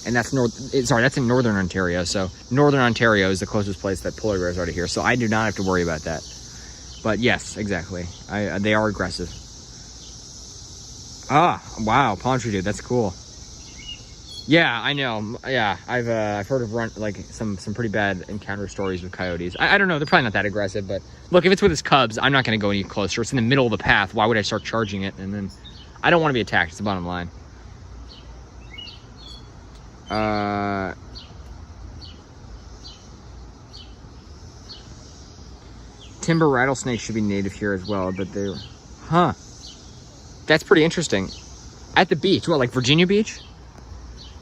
Speaker 1: And that's that's in northern Ontario. So northern Ontario is the closest place that polar bears are to here. So I do not have to worry about that. But yes, exactly. They are aggressive. Ah, wow, palm tree dude, that's cool. Yeah, I know. Yeah, I've heard of some pretty bad encounter stories with coyotes. I don't know, they're probably not that aggressive, but look, if it's with its cubs, I'm not going to go any closer. It's in the middle of the path. Why would I start charging it? And then I don't want to be attacked. It's the bottom line. Timber rattlesnakes should be native here as well, but they're... Huh. That's pretty interesting. At the beach. What, like Virginia Beach?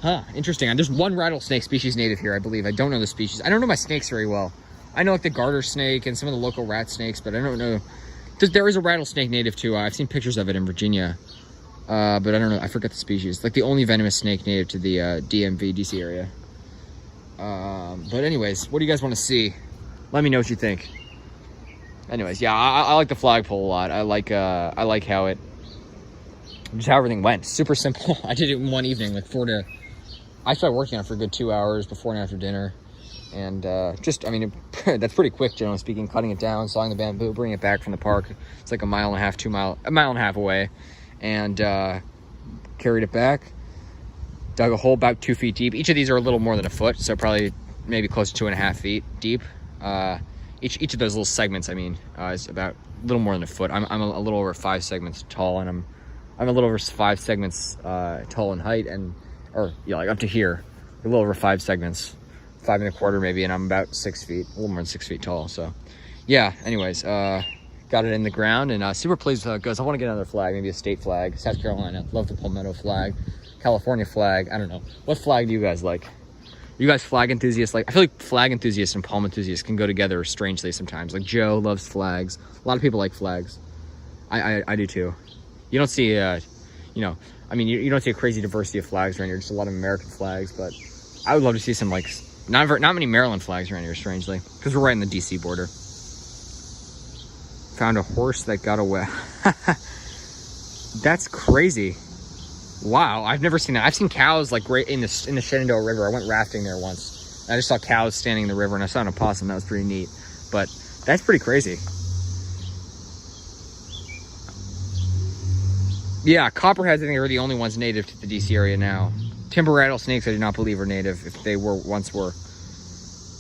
Speaker 1: Huh, interesting. There's one rattlesnake species native here, I believe. I don't know the species. I don't know my snakes very well. I know like the garter snake and some of the local rat snakes, but I don't know. There is a rattlesnake native too. I've seen pictures of it in Virginia. But I don't know. I forget the species. Like the only venomous snake native to the DMV, DC area. But anyways, what do you guys want to see? Let me know what you think. Anyways, yeah, I like the flagpole a lot. I like how everything went. Super simple. I did it in one evening, like I started working on it for a good 2 hours before and after dinner. And that's pretty quick, generally speaking. Cutting it down, sawing the bamboo, bringing it back from the park. It's like a mile and a half away. And carried it back. Dug a hole about 2 feet deep. Each of these are a little more than a foot, so probably maybe close to 2.5 feet deep. Each of those little segments, is about a little more than a foot. I'm a little over 5 segments tall, and I'm a little over 5 segments tall in height, like up to here, a little over 5 segments, 5 1/4 maybe, and I'm about 6 feet, a little more than 6 feet tall. So, yeah. Anyways, got it in the ground, and super pleased with how it goes. I want to get another flag, maybe a state flag. South Carolina, love the Palmetto flag. California flag, I don't know. What flag do you guys like? You guys flag enthusiasts? I feel like flag enthusiasts and palm enthusiasts can go together strangely sometimes. Like Joe loves flags. A lot of people like flags. I do too. You don't see, you don't see a crazy diversity of flags around here. Just a lot of American flags, but I would love to see some not many Maryland flags around here, strangely, because we're right in the DC border. Found a horse that got away. That's crazy. Wow, I've never seen that. I've seen cows right in the Shenandoah River. I went rafting there once. I just saw cows standing in the river, and I saw an opossum. That was pretty neat. But that's pretty crazy. Yeah, copperheads, I think, are the only ones native to the DC area now. Timber rattlesnakes, I do not believe are native, if they once were.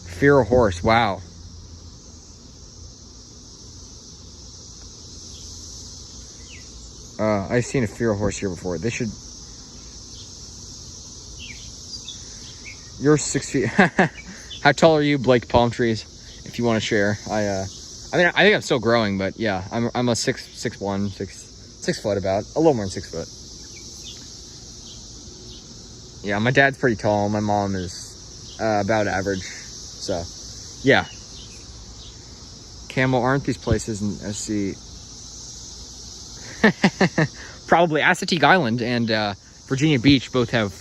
Speaker 1: Fear a horse, wow. I've seen a feral horse here before. They should... You're 6 feet. How tall are you, Blake Palm Trees? If you want to share. I think I'm still growing, but yeah, I'm a 6'1", 6 foot about. A little more than 6 foot. Yeah, my dad's pretty tall. My mom is about average. So, yeah. Camel, aren't these places in SC? Probably Assateague Island and Virginia Beach both have,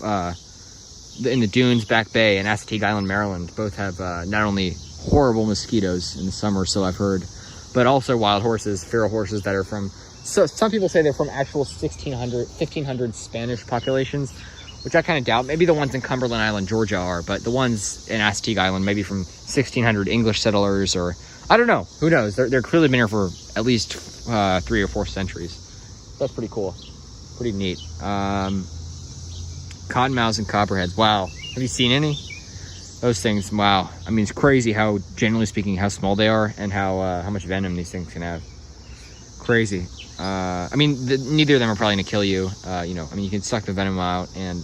Speaker 1: in the dunes, Back Bay, and Assateague Island, Maryland, both have not only horrible mosquitoes in the summer, so I've heard, but also wild horses, feral horses that are from, so some people say they're from actual 1500 Spanish populations, which I kind of doubt. Maybe the ones in Cumberland Island, Georgia are, but the ones in Assateague Island, maybe from 1600 English settlers, or I don't know. Who knows? They're clearly been here for at least 3 or 4 centuries. That's pretty cool. Pretty neat. Cottonmouths and Copperheads. Wow. Have you seen any? Those things, wow. I mean, it's crazy how, generally speaking, how small they are and how much venom these things can have. Crazy. I mean, neither of them are probably going to kill you. You can suck the venom out and...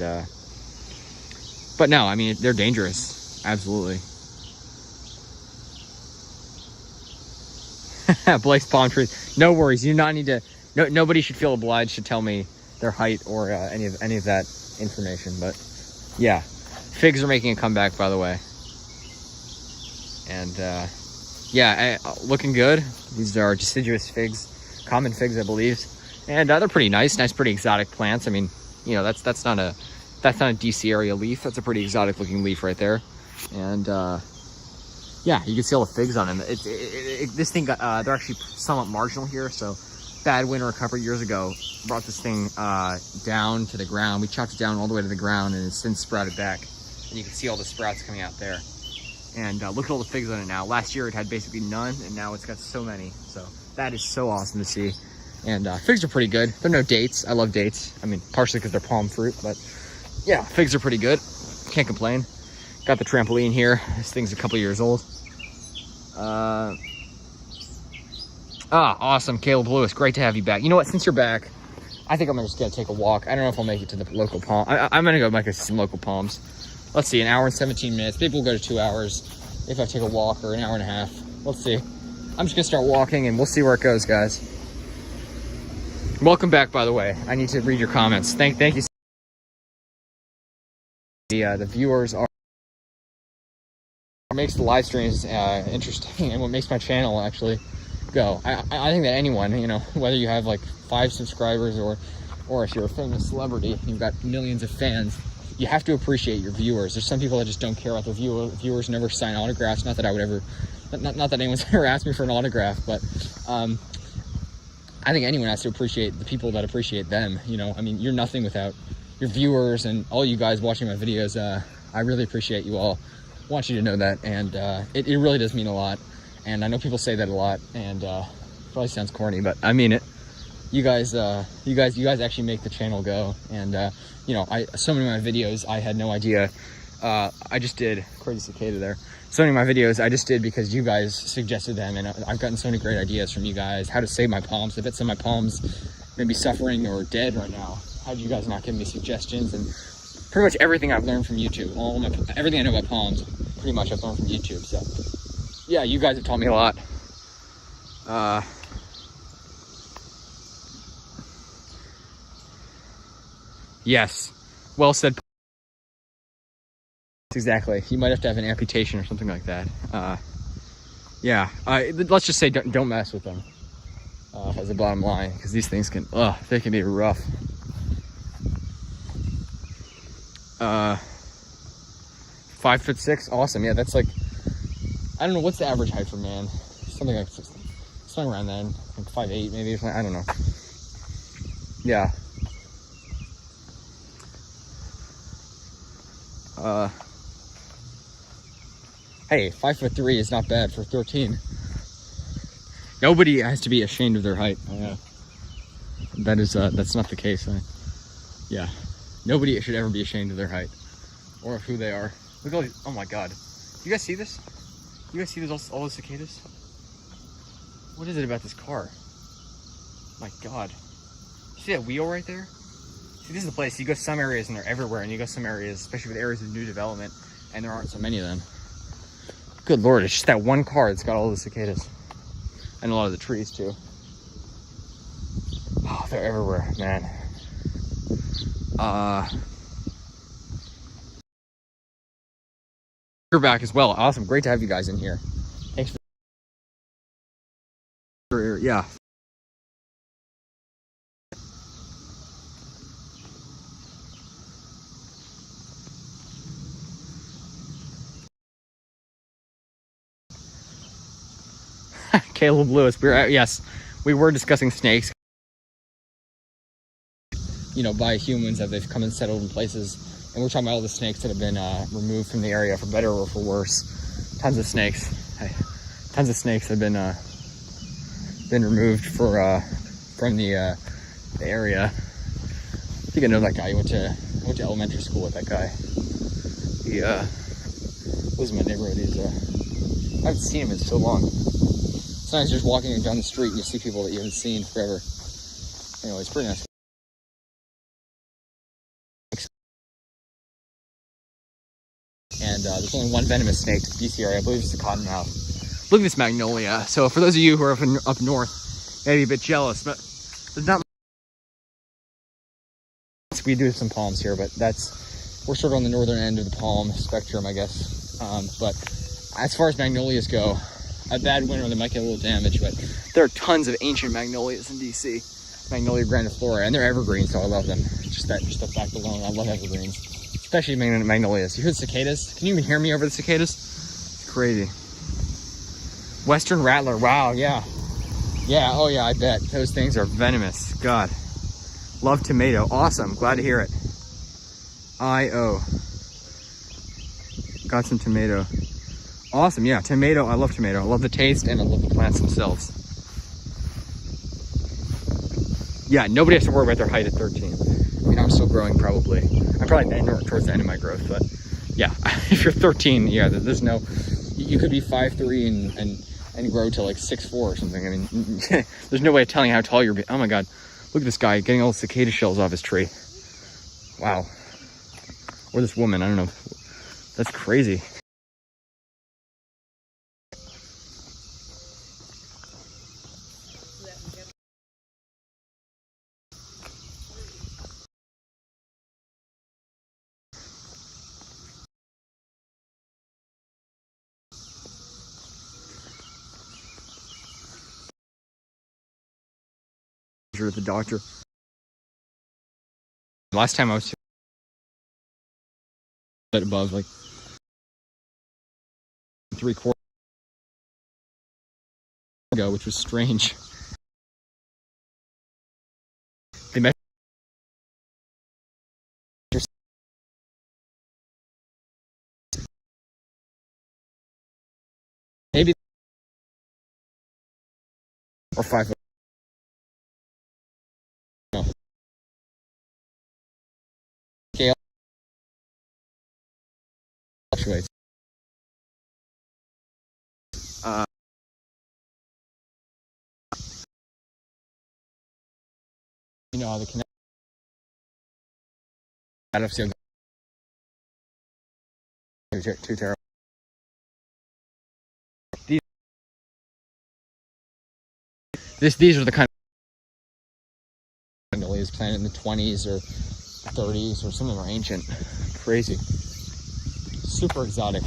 Speaker 1: but no, I mean, they're dangerous. Absolutely. Blake's palm trees. No worries. You do not need to... nobody should feel obliged to tell me their height or any of that information. But yeah, figs are making a comeback, by the way. And yeah, looking good. These are deciduous figs, common figs, I believe. And they're pretty nice, pretty exotic plants. I mean, You know, that's not a DC area leaf. That's a pretty exotic looking leaf right there. And yeah, you can see all the figs on them. This thing got, they're actually somewhat marginal here. So bad winter a couple of years ago brought this thing down to the ground. We chopped it down all the way to the ground, and it's since sprouted back. And you can see all the sprouts coming out there. And look at all the figs on it now. Last year it had basically none, and now it's got so many. So that is so awesome to see. And figs are pretty good. They're no dates. I love dates. I mean, partially because they're palm fruit, but yeah, figs are pretty good. Can't complain. Got the trampoline here. This thing's a couple years old. Awesome, Caleb Lewis. Great to have you back. You know what? Since you're back, I think I'm just gonna take a walk. I don't know if I'll make it to the local palm. I'm gonna go make some local palms. Let's see, an hour and 17 minutes. Maybe we'll go to 2 hours if I take a walk, or an hour and a half. Let's see. I'm just gonna start walking and we'll see where it goes, guys. Welcome back, by the way. I need to read your comments. Thank you. The viewers are what makes the live streams interesting, and what makes my channel actually go. I think that anyone, you know, whether you have like 5 subscribers or if you're a famous celebrity, you've got millions of fans, you have to appreciate your viewers. There's some people that just don't care about their viewers, never sign autographs. Not that I would ever, not that anyone's ever asked me for an autograph, but I think anyone has to appreciate the people that appreciate them. You know, I mean, you're nothing without your viewers and all you guys watching my videos. I really appreciate you all. I want you to know that, and it really does mean a lot. And I know people say that a lot, and probably sounds corny, but I mean it. You guys actually make the channel go. And you know, so many of my videos I had no idea. I just did crazy cicada there. So many of my videos I just did because you guys suggested them, and I've gotten so many great ideas from you guys. How to save my palms. I bet some of my palms may be suffering or dead right now. How did you guys not give me suggestions? And pretty much everything I've learned from YouTube, everything I know about palms, pretty much I've learned from YouTube. So yeah, you guys have taught me a lot. Yes, well said. Exactly. You might have to have an amputation or something like that. Yeah. Let's just say don't mess with them. As a bottom line, because these things can, they can be rough. 5'6", awesome. Yeah, that's like, I don't know, what's the average height for man? Something like something around then, like 5'8" maybe. I don't know. Yeah. Hey, 5'3" is not bad for 13. Nobody has to be ashamed of their height. That's not the case. Yeah, nobody should ever be ashamed of their height or of who they are. Look at all these. Oh my God, you guys see this? You guys see this, all those cicadas? What is it about this car? My God, you see that wheel right there? See, this is the place. You go some areas and they're everywhere, and you go some areas, especially with areas of new development, and there aren't so many of them. Good Lord, it's just that one car that's got all the cicadas. And a lot of the trees too. Oh, they're everywhere, man. You're back as well. Awesome, great to have you guys in here. Thanks for yeah. Caleb Lewis, yes, we were discussing snakes, you know, by humans that they've come and settled in places, and we're talking about all the snakes that have been removed from the area for better or for worse. Tons of snakes. Tons of snakes have been removed from the area. I think I know that guy. I went to elementary school with that guy. He lives in my neighborhood. I haven't seen him in so long. Sometimes you're just walking down the street and you see people that you haven't seen forever. Anyway, it's pretty nice. And there's only one venomous snake in the DC area. I believe it's the Cottonmouth. Look at this Magnolia. So for those of you who are up north, maybe a bit jealous, but there's not much. We do have some palms here, but we're sort of on the northern end of the palm spectrum, I guess. But as far as Magnolias go, a bad winter, they might get a little damage, but there are tons of ancient Magnolias in DC. Magnolia grandiflora, and they're evergreen, so I love them. Just the fact alone, I love evergreens, especially magnolias. You hear the cicadas? Can you even hear me over the cicadas? It's crazy. Western rattler, wow, yeah. Yeah, oh yeah, I bet. Those things are venomous. God. Love tomato. Awesome. Glad to hear it. I-O. Got some tomato. Awesome, yeah, tomato. I love tomato. I love the taste and I love the plants themselves. Yeah, nobody has to worry about their height at 13. I mean, I'm still growing probably. I'm probably towards the end of my growth, but yeah, if you're 13, yeah, there's no, you could be 5'3" and grow to like 6'4" or something. I mean, there's no way of telling how tall you're. Oh my God, look at this guy getting all the cicada shells off his tree. Wow. Or this woman, I don't know. That's crazy. At the doctor. Last time I was bit above like 3/4 ago, which was strange. They measured maybe or 5. No. Scale fluctuates. You know how the connection. I don't feel too terrible. These are the kind of magnolias planted in the 20s or 30s, or some of them are ancient. Crazy. Super exotic.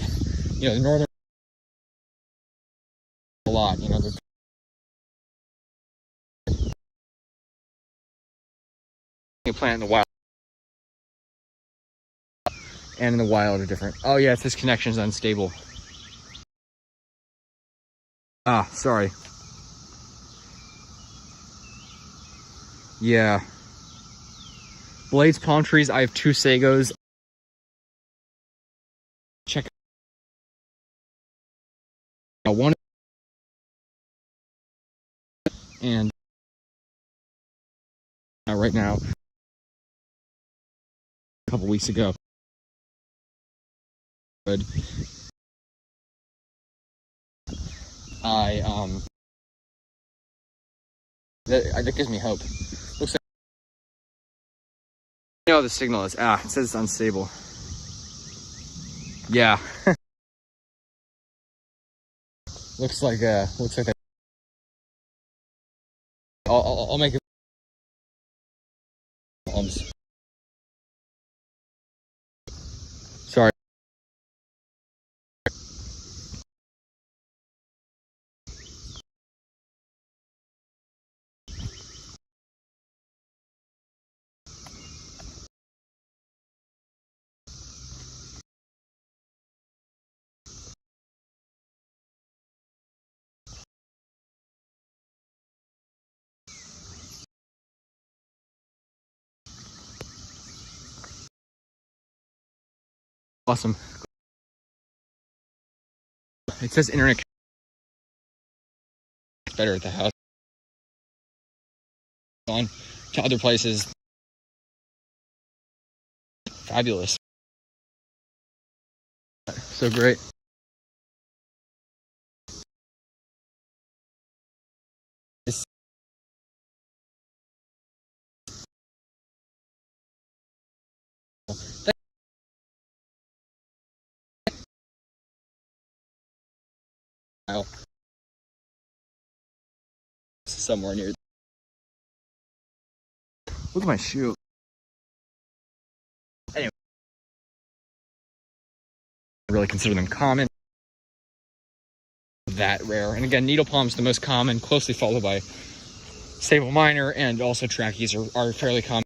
Speaker 1: You know, the northern a lot, you know, the plant in the wild and in the wild are different. Oh yeah, this connection is unstable. Ah, sorry. Yeah. Blades, palm trees. I have 2 sagos. Check out one. And right now, a couple weeks ago. Good. That gives me hope. Looks like, you know, the signal is, it says it's unstable. Yeah. looks like that. I'll make it. Sorry. Awesome. It says internet better at the house. On to other places. Fabulous. So great. Somewhere near. Look at my shoe. Anyway, I really consider them common. That rare. And again, needle palm's the most common, closely followed by Sable minor and also trackies are fairly common.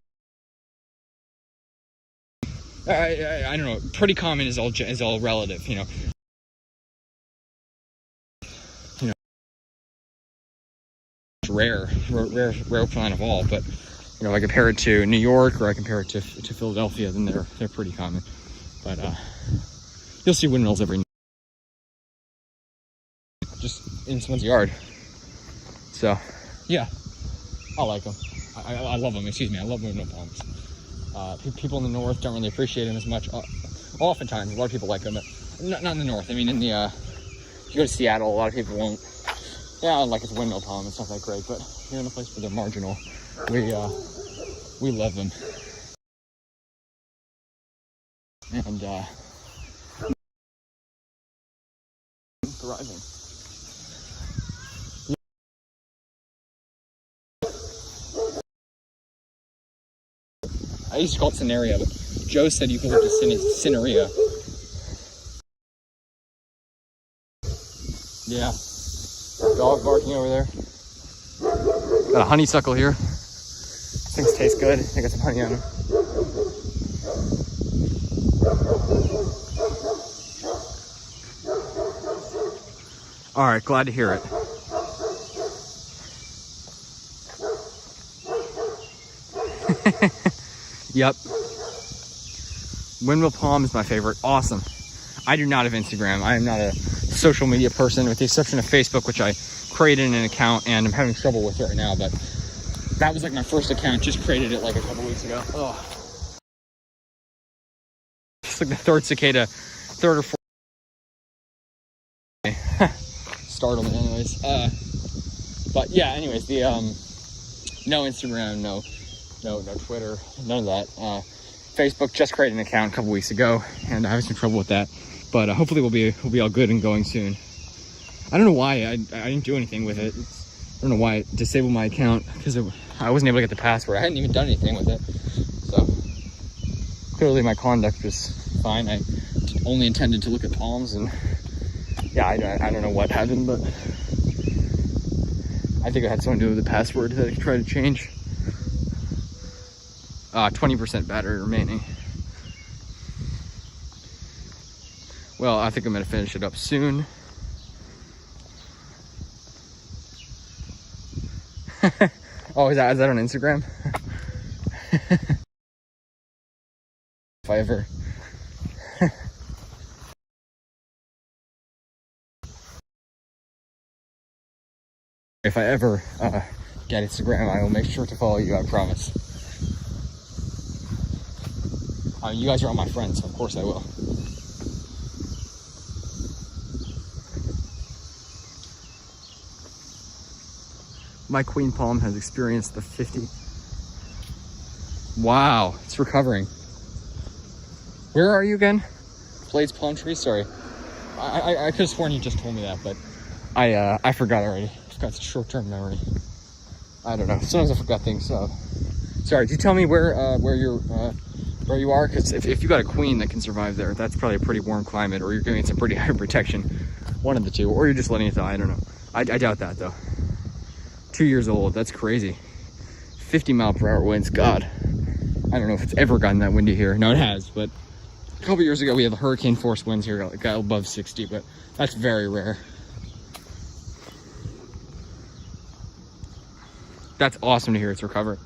Speaker 1: I don't know. Pretty common is all relative, you know. Rare plant of all, but you know, if I compare it to New York or I compare it to Philadelphia, then they're pretty common. But you'll see windmills every just in someone's yard. So yeah, I like them. I love them. Excuse me, I love windmill palms. People in the north don't really appreciate them as much. Oftentimes, a lot of people like them, but not in the north. I mean, in the if you go to Seattle, a lot of people won't. Yeah, like it's windmill palm, it's not that great, but here in a place where they're marginal, we love them. And thriving. I used to call it Cinerea, but Joe said Eucalyptus Cinerea. Yeah. Dog barking over there. Got a honeysuckle here. Things taste good. I got some honey on them. All right, glad to hear it. Yep. Windmill palm is my favorite. Awesome. I do not have Instagram. I am not a social media person, with the exception of Facebook, which I created an account and I'm having trouble with right now, but that was like my first account. Just created it like a couple weeks ago. Oh, it's like the third or fourth. Startled me anyways. But yeah, anyways, the no Instagram, no Twitter, none of that. Facebook, just created an account a couple weeks ago, and I have some trouble with that. But hopefully we'll be all good and going soon. I don't know why I didn't do anything with it. I don't know why it disabled my account, because I wasn't able to get the password. I hadn't even done anything with it. So clearly my conduct was fine. I only intended to look at palms, and yeah, I don't know what happened, but I think it had something to do with the password that I tried to change. 20% battery remaining. Well, I think I'm gonna finish it up soon. Oh, is that on Instagram? If I ever get Instagram, I will make sure to follow you, I promise. You guys are all my friends, so of course I will. My queen palm has experienced the 50. Wow, it's recovering. Where are you again? Blades palm tree? Sorry. I could have sworn you just told me that, but I forgot already. I've got short-term memory. I don't know. Sometimes I forgot things, so. Sorry, did you tell me where you are? Because if you got a queen that can survive there, that's probably a pretty warm climate, or you're giving it some pretty high protection. One of the two, or you're just letting it die. I don't know. I doubt that though. 2 years old, that's crazy. 50-mile-per-hour winds, God. I don't know if it's ever gotten that windy here. No, it has, but a couple years ago we had hurricane force winds here, got above 60, but that's very rare. That's awesome to hear it's recovered.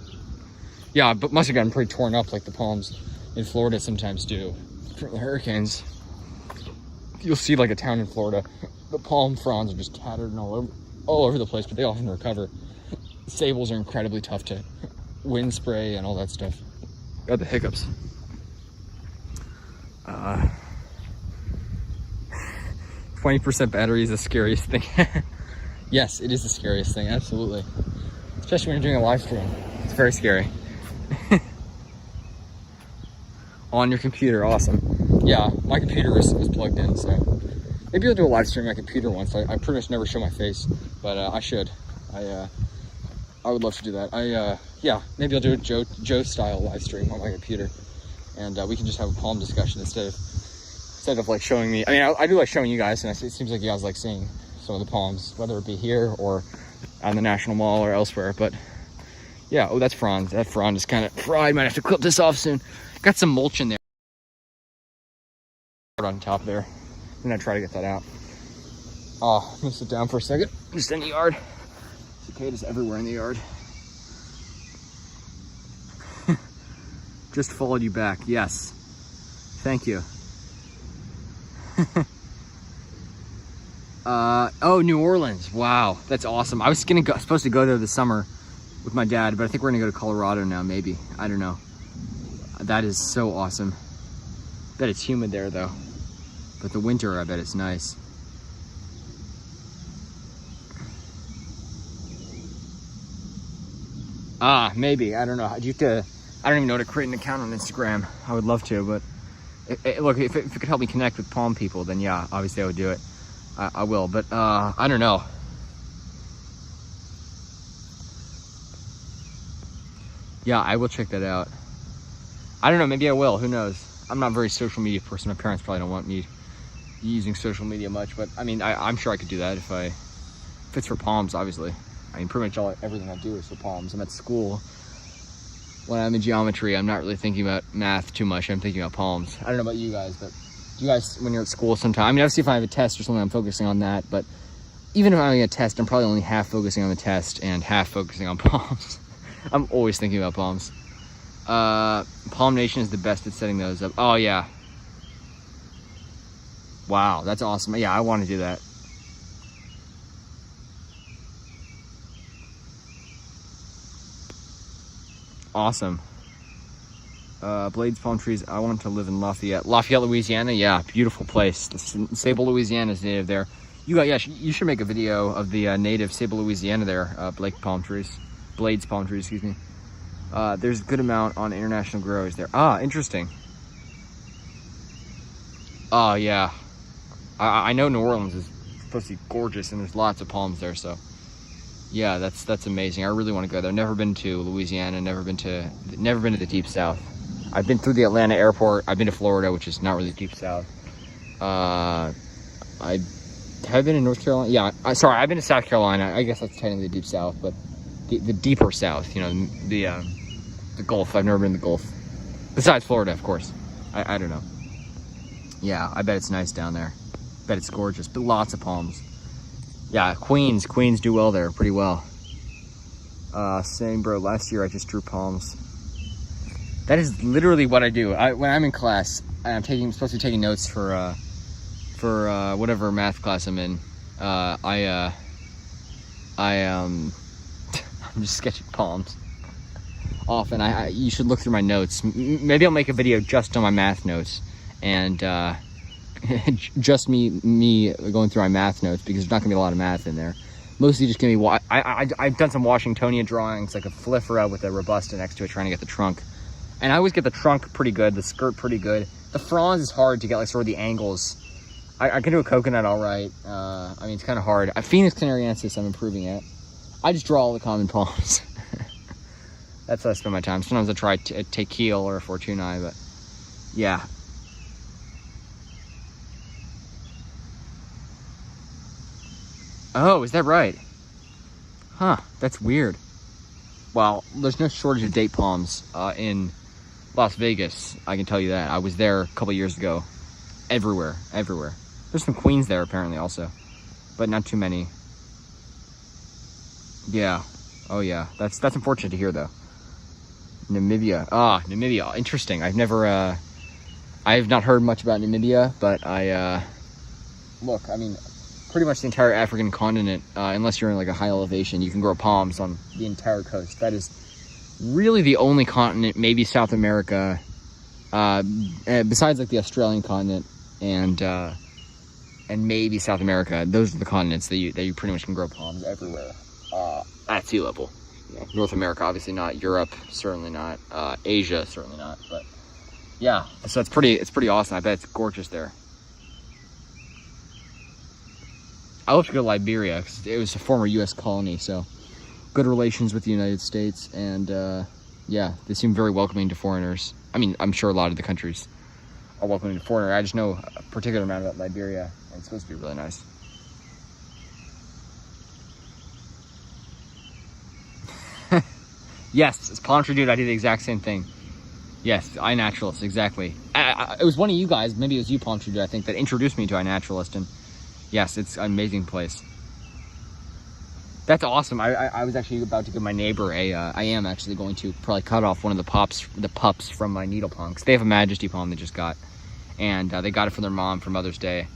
Speaker 1: Yeah, but must have gotten pretty torn up like the palms in Florida sometimes do from the hurricanes. You'll see like a town in Florida, the palm fronds are just tattered and all over the place, but they often recover. Sables are incredibly tough to wind spray and all that stuff. Got the hiccups. 20% battery is the scariest thing. Yes, it is the scariest thing, absolutely. Especially when you're doing a live stream. It's very scary. On your computer, awesome. Yeah, my computer is plugged in, so maybe I'll do a live stream on my computer once. I pretty much never show my face, but I should. I would love to do that. Yeah, maybe I'll do a Joe style live stream on my computer, and we can just have a palm discussion instead of like showing me. I mean, I do like showing you guys, and it seems like you guys like seeing some of the palms, whether it be here or on the National Mall or elsewhere. But Yeah, oh, that's frond. That frond is kind of fried. Might have to clip this off soon. Got some mulch in there. On top there. I'm gonna try to get that out. Oh, I'm gonna sit down for a second. Just in the yard. Cicadas everywhere in the yard. Just followed you back. Yes. Thank you. Oh, New Orleans. Wow, that's awesome. I was supposed to go there this summer with my dad, but I think we're gonna go to Colorado now, maybe. I don't know. That is so awesome. Bet it's humid there though. But the winter, I bet it's nice. Maybe. I don't know. Do you have to, I don't even know how to create an account on Instagram. I would love to, but look, if it could help me connect with palm people, then yeah, obviously I would do it. I will, but I don't know. Yeah, I will check that out. I don't know, maybe I will, who knows? I'm not a very social media person. My parents probably don't want me using social media much, but I mean, I'm sure I could do that if it's for palms, obviously. I mean, pretty much everything I do is for palms. I'm at school. When I'm in geometry, I'm not really thinking about math too much. I'm thinking about palms. I don't know about you guys, but do you guys, when you're at school sometime, I mean, obviously if I have a test or something, I'm focusing on that, but even if I'm having a test, I'm probably only half focusing on the test and half focusing on palms. I'm always thinking about palms. Palm Nation is the best at setting those up. Oh yeah. Wow, that's awesome. Yeah, I want to do that. Awesome. Blades palm trees. I want to live in Lafayette, Louisiana. Yeah, beautiful place. Sable, Louisiana is native there. Yeah, you should make a video of the native Sable, Louisiana there. Blades palm trees, excuse me. There's a good amount on international growers there. Interesting. Oh yeah, I know New Orleans is supposed to be gorgeous, and there's lots of palms there. So yeah, that's amazing. I really want to go there. Never been to Louisiana. Never been to the deep south. I've been through the Atlanta airport. I've been to Florida, which is not really deep south. I have been in North Carolina. Yeah, sorry, I've been to South Carolina. I guess that's technically the deep south, but the deeper south. You know, the Gulf. I've never been in the Gulf. Besides Florida, of course. I don't know. Yeah, I bet it's nice down there. Bet it's gorgeous, but lots of palms. Yeah, Queens do well there, pretty well. Same bro, last year I just drew palms. That is literally what I do. When I'm in class, I'm supposed to be taking notes for whatever math class I'm in. I'm just sketching palms. Often, you should look through my notes. Maybe I'll make a video just on my math notes, and just me going through my math notes, because there's not gonna be a lot of math in there. Mostly just gonna be I've done some Washingtonian drawings, like a Philifera with a robusta next to it, trying to get the trunk. And I always get the trunk pretty good, the skirt pretty good. The fronds is hard to get, like, sort of the angles. I can do a coconut all right. I mean, it's kind of hard. Phoenix canariensis, I'm improving at. I just draw all the common palms. That's how I spend my time. Sometimes I try to take Keel or a Fortunae, but yeah. Oh, is that right? Huh, that's weird. Well, there's no shortage of date palms in Las Vegas, I can tell you that. I was there a couple years ago. Everywhere. There's some queens there apparently also, but not too many. Yeah. Oh yeah. That's unfortunate to hear though. Namibia. Namibia. Interesting. I have not heard much about Namibia, but look, I mean, pretty much the entire African continent, unless you're in like a high elevation, you can grow palms on the entire coast. That is really the only continent, maybe South America, besides like the Australian continent and maybe South America. Those are the continents that you pretty much can grow palms everywhere at sea level. You know, North America, obviously not. Europe, certainly not. Asia, certainly not. But yeah, so it's pretty awesome. I bet it's gorgeous there. I love to go to Liberia because it was a former U.S. colony, so good relations with the United States, and yeah, they seem very welcoming to foreigners. I mean, I'm sure a lot of the countries are welcoming to foreigners. I just know a particular amount about Liberia, and it's supposed to be really nice. Yes, it's Palm Tree Dude. I did the exact same thing. Yes, iNaturalist, exactly. It was one of you guys, maybe it was you, Palm Tree Dude, I think, that introduced me to iNaturalist, and yes, it's an amazing place. That's awesome. I was actually about to give my neighbor I am actually going to probably cut off one of the pups from my needle palm, because they have a Majesty palm they just got, and they got it for their mom for Mother's Day,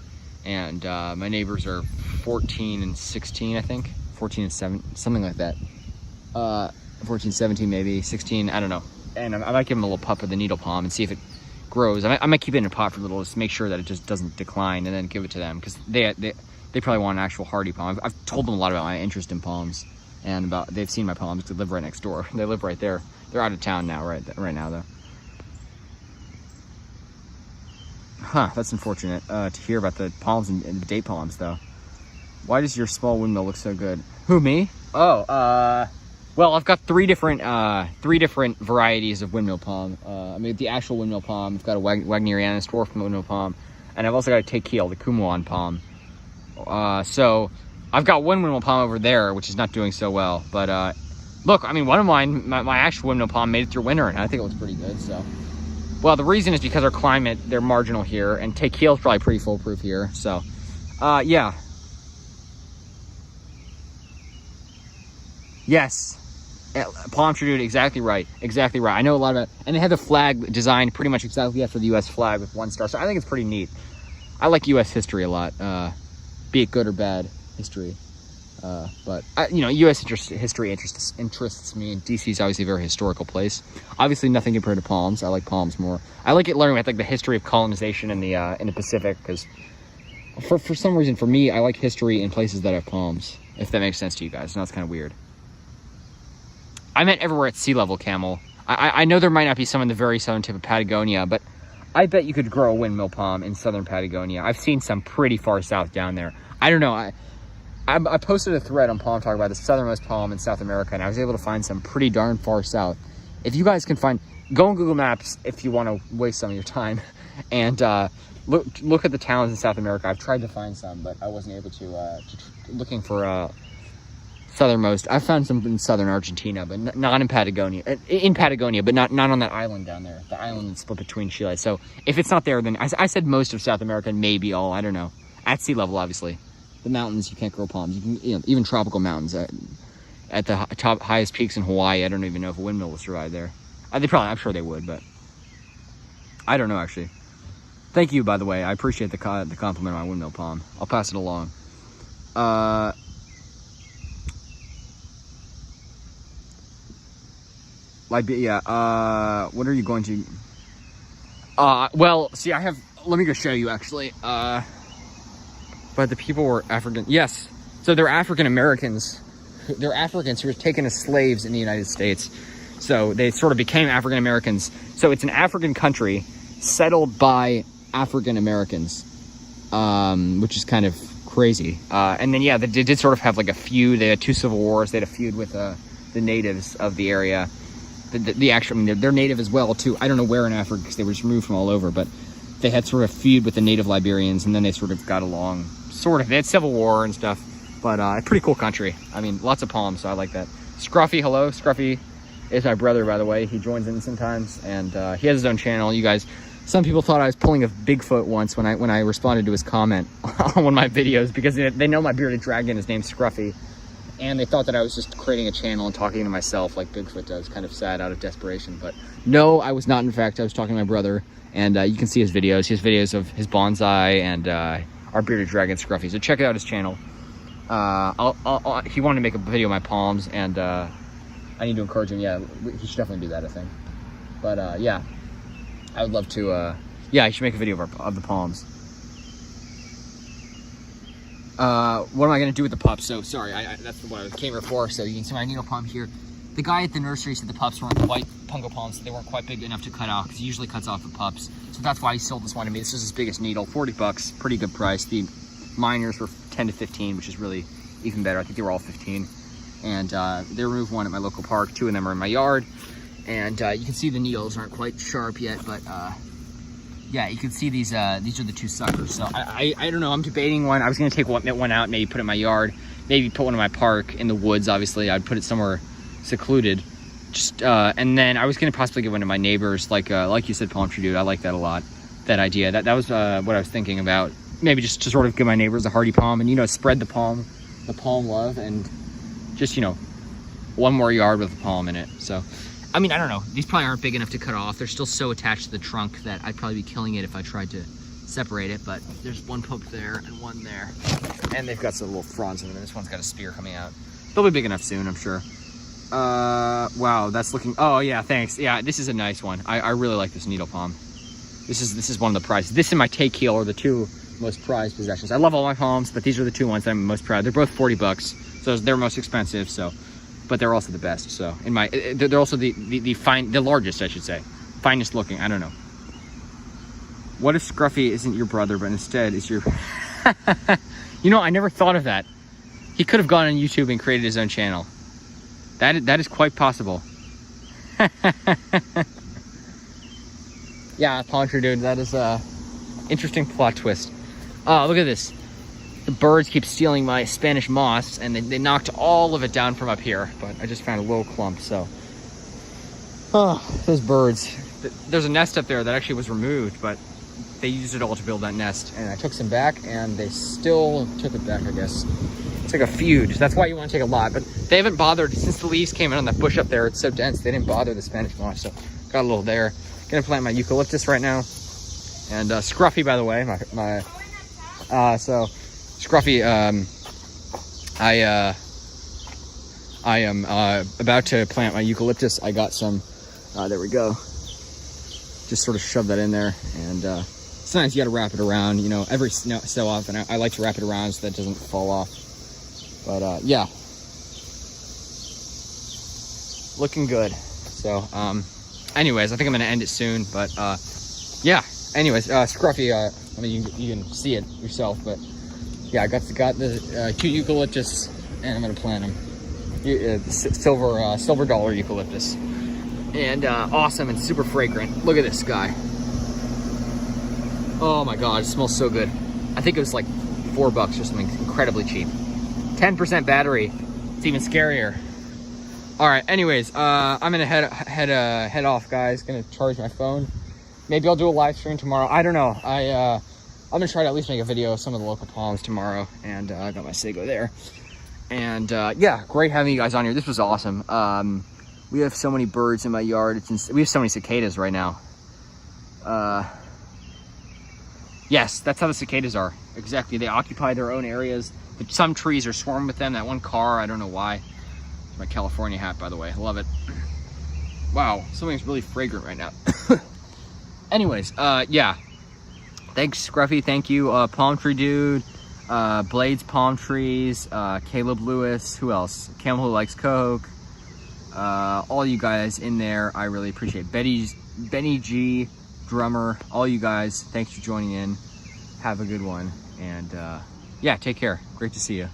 Speaker 1: and my neighbors are 14 and 16, I think, 14 and 7, something like that, 14, 17 maybe, 16, I don't know, and I might give them a little pup of the needle palm and see if it grows. I might keep it in a pot for a little, just to make sure that it just doesn't decline, and then give it to them, because they probably want an actual hardy palm. I've told them a lot about my interest in palms, and they've seen my palms. They live right next door. They live right there. They're out of town now, right now though. Huh, that's unfortunate to hear about the palms and the date palms though. Why does your small windmill look so good? Who, me? Oh, well, I've got three different varieties of windmill palm. I mean, the actual windmill palm. I've got a Wagnerianus dwarf windmill palm, and I've also got a Tequil, the Kumuan palm. So I've got one windmill palm over there, which is not doing so well. But look, I mean, one of mine, my actual windmill palm made it through winter, and I think it looks pretty good. So, well, the reason is because our climate, they're marginal here, and Tequil is probably pretty foolproof here. So, yeah. Yes. Palm Tree Dude, exactly right. Exactly right. I know a lot about it. And they have the flag designed pretty much exactly after the U.S. flag with 1 star. So I think it's pretty neat. I like U.S. history a lot, be it good or bad history. But, U.S. history interests me, and D.C. is obviously a very historical place. Obviously, nothing compared to palms. I like palms more. I like it learning about like the history of colonization in the Pacific, because for some reason, for me, I like history in places that have palms, if that makes sense to you guys. Now it's kind of weird. I meant everywhere at sea level, Camel. I know there might not be some in the very southern tip of Patagonia, but I bet you could grow a windmill palm in southern Patagonia. I've seen some pretty far south down there. I don't know. I posted a thread on Palm Talk about the southernmost palm in South America, and I was able to find some pretty darn far south. If you guys can go on Google Maps if you want to waste some of your time, and look at the towns in South America. I've tried to find some, but I wasn't able to looking for southernmost. I found some in southern Argentina, but not in Patagonia. In Patagonia, but not on that island down there. The island that's split between Chile. So if it's not there, then I said most of South America, maybe all. I don't know. At sea level, obviously. The mountains, you can't grow palms. You can, even tropical mountains at the highest peaks in Hawaii. I don't even know if a windmill will survive there. I'm sure they would, but I don't know actually. Thank you, by the way. I appreciate the compliment on my windmill palm. I'll pass it along. What are you going to... well, see, let me go show you, actually. But the people were African... Yes. So they're African Americans. They're Africans who were taken as slaves in the United States. So they sort of became African Americans. So it's an African country settled by African Americans, which is kind of crazy. And then, yeah, they did sort of have like a feud. They had 2 civil wars. They had a feud with the natives of the area. They're native as well too. I don't know where in Africa, because they were just removed from all over, but they had sort of feud with the native Liberians, and then they sort of got along. They had civil war and stuff, but a pretty cool country. I mean, lots of palms, so I like that. Scruffy, hello. Scruffy is my brother, by the way. He joins in sometimes, and he has his own channel. You guys, some people thought I was pulling a Bigfoot once when I responded to his comment on one of my videos, because they know my bearded dragon is named Scruffy. And they thought that I was just creating a channel and talking to myself like Bigfoot does, kind of sad out of desperation. But no, I was not. In fact, I was talking to my brother, and you can see his videos. He has videos of his bonsai and our bearded dragon Scruffy. So check out his channel. He wanted to make a video of my palms, and I need to encourage him. Yeah, he should definitely do that, I think. But yeah, I would love to. Yeah, he should make a video of the palms. What am I going to do with the pups? So, sorry, that's what I came here for. So, you can see my needle palm here. The guy at the nursery said the pups weren't quite pungo palms, so they weren't quite big enough to cut out, because he usually cuts off the pups. So that's why he sold this one to me. This is his biggest needle, 40 bucks, pretty good price. The minors were 10 to 15, which is really even better. I think they were all 15. And they removed one at my local park. 2 of them are in my yard. And you can see the needles aren't quite sharp yet, but yeah, you can see these are the 2 suckers. So I don't know, I'm debating one. I was gonna take one out, maybe put it in my yard, maybe put one in my park in the woods. Obviously I'd put it somewhere secluded just and then I was gonna possibly give one to my neighbors, like you said, palm tree dude. I like that a lot. That idea. That was what I was thinking about. Maybe just to sort of give my neighbors a hardy palm, and, you know, spread the palm love, and just, you know, one more yard with a palm in it. So, I mean, I don't know. These probably aren't big enough to cut off. They're still so attached to the trunk that I'd probably be killing it if I tried to separate it. But there's one poke there and one there, and they've got some little fronds in them. This one's got a spear coming out. They'll be big enough soon, I'm sure. Wow, that's looking. Oh yeah, thanks. Yeah, this is a nice one. I really like this needle palm. This is one of the prizes. This and my take heel are the two most prized possessions. I love all my palms, but these are the two ones that I'm most proud. They're both 40 bucks, so they're most expensive. So, but they're also the best. So in my, they're also the largest, I should say, finest looking. I don't know. What if Scruffy isn't your brother, but instead is your? You know, I never thought of that. He could have gone on YouTube and created his own channel. That is quite possible. Yeah, palm tree dude. That is a interesting plot twist. Oh, look at this. The birds keep stealing my Spanish moss, and they knocked all of it down from up here, but I just found a little clump, so. Oh, those birds. There's a nest up there that actually was removed, but they used it all to build that nest, and I took some back, and they still took it back, I guess. It's like a feud. That's why you want to take a lot, but they haven't bothered since the leaves came in on that bush up there. It's so dense, they didn't bother the Spanish moss, so got a little there. Gonna plant my eucalyptus right now. And Scruffy, by the way, so Scruffy, I am about to plant my eucalyptus. I got some, there we go. Just sort of shove that in there, and sometimes you gotta wrap it around, you know, every so often. I like to wrap it around so that it doesn't fall off. But yeah, looking good. So anyways, I think I'm gonna end it soon, but yeah. Anyways, Scruffy, I mean, you can see it yourself, but yeah, I got the two eucalyptus, and I'm gonna plant them. Silver dollar eucalyptus, and awesome and super fragrant. Look at this guy. Oh my God, it smells so good. I think it was like $4 or something, incredibly cheap. 10% battery. It's even scarier. All right. Anyways, I'm gonna head off, guys. Gonna charge my phone. Maybe I'll do a live stream tomorrow. I don't know. I'm gonna try to at least make a video of some of the local palms tomorrow. And I got my sago there. And yeah, great having you guys on here. This was awesome. We have so many birds in my yard. We have so many cicadas right now. Yes, that's how the cicadas are. Exactly. They occupy their own areas. Some trees are swarming with them. That one car, I don't know why. It's my California hat, by the way. I love it. Wow, something's really fragrant right now. Anyways, yeah. Thanks, Scruffy. Thank you, Palm Tree Dude, Blades Palm Trees, Caleb Lewis. Who else? Camel Who Likes Coke. All you guys in there, I really appreciate. Benny G, Drummer, all you guys. Thanks for joining in. Have a good one, and yeah, take care. Great to see you.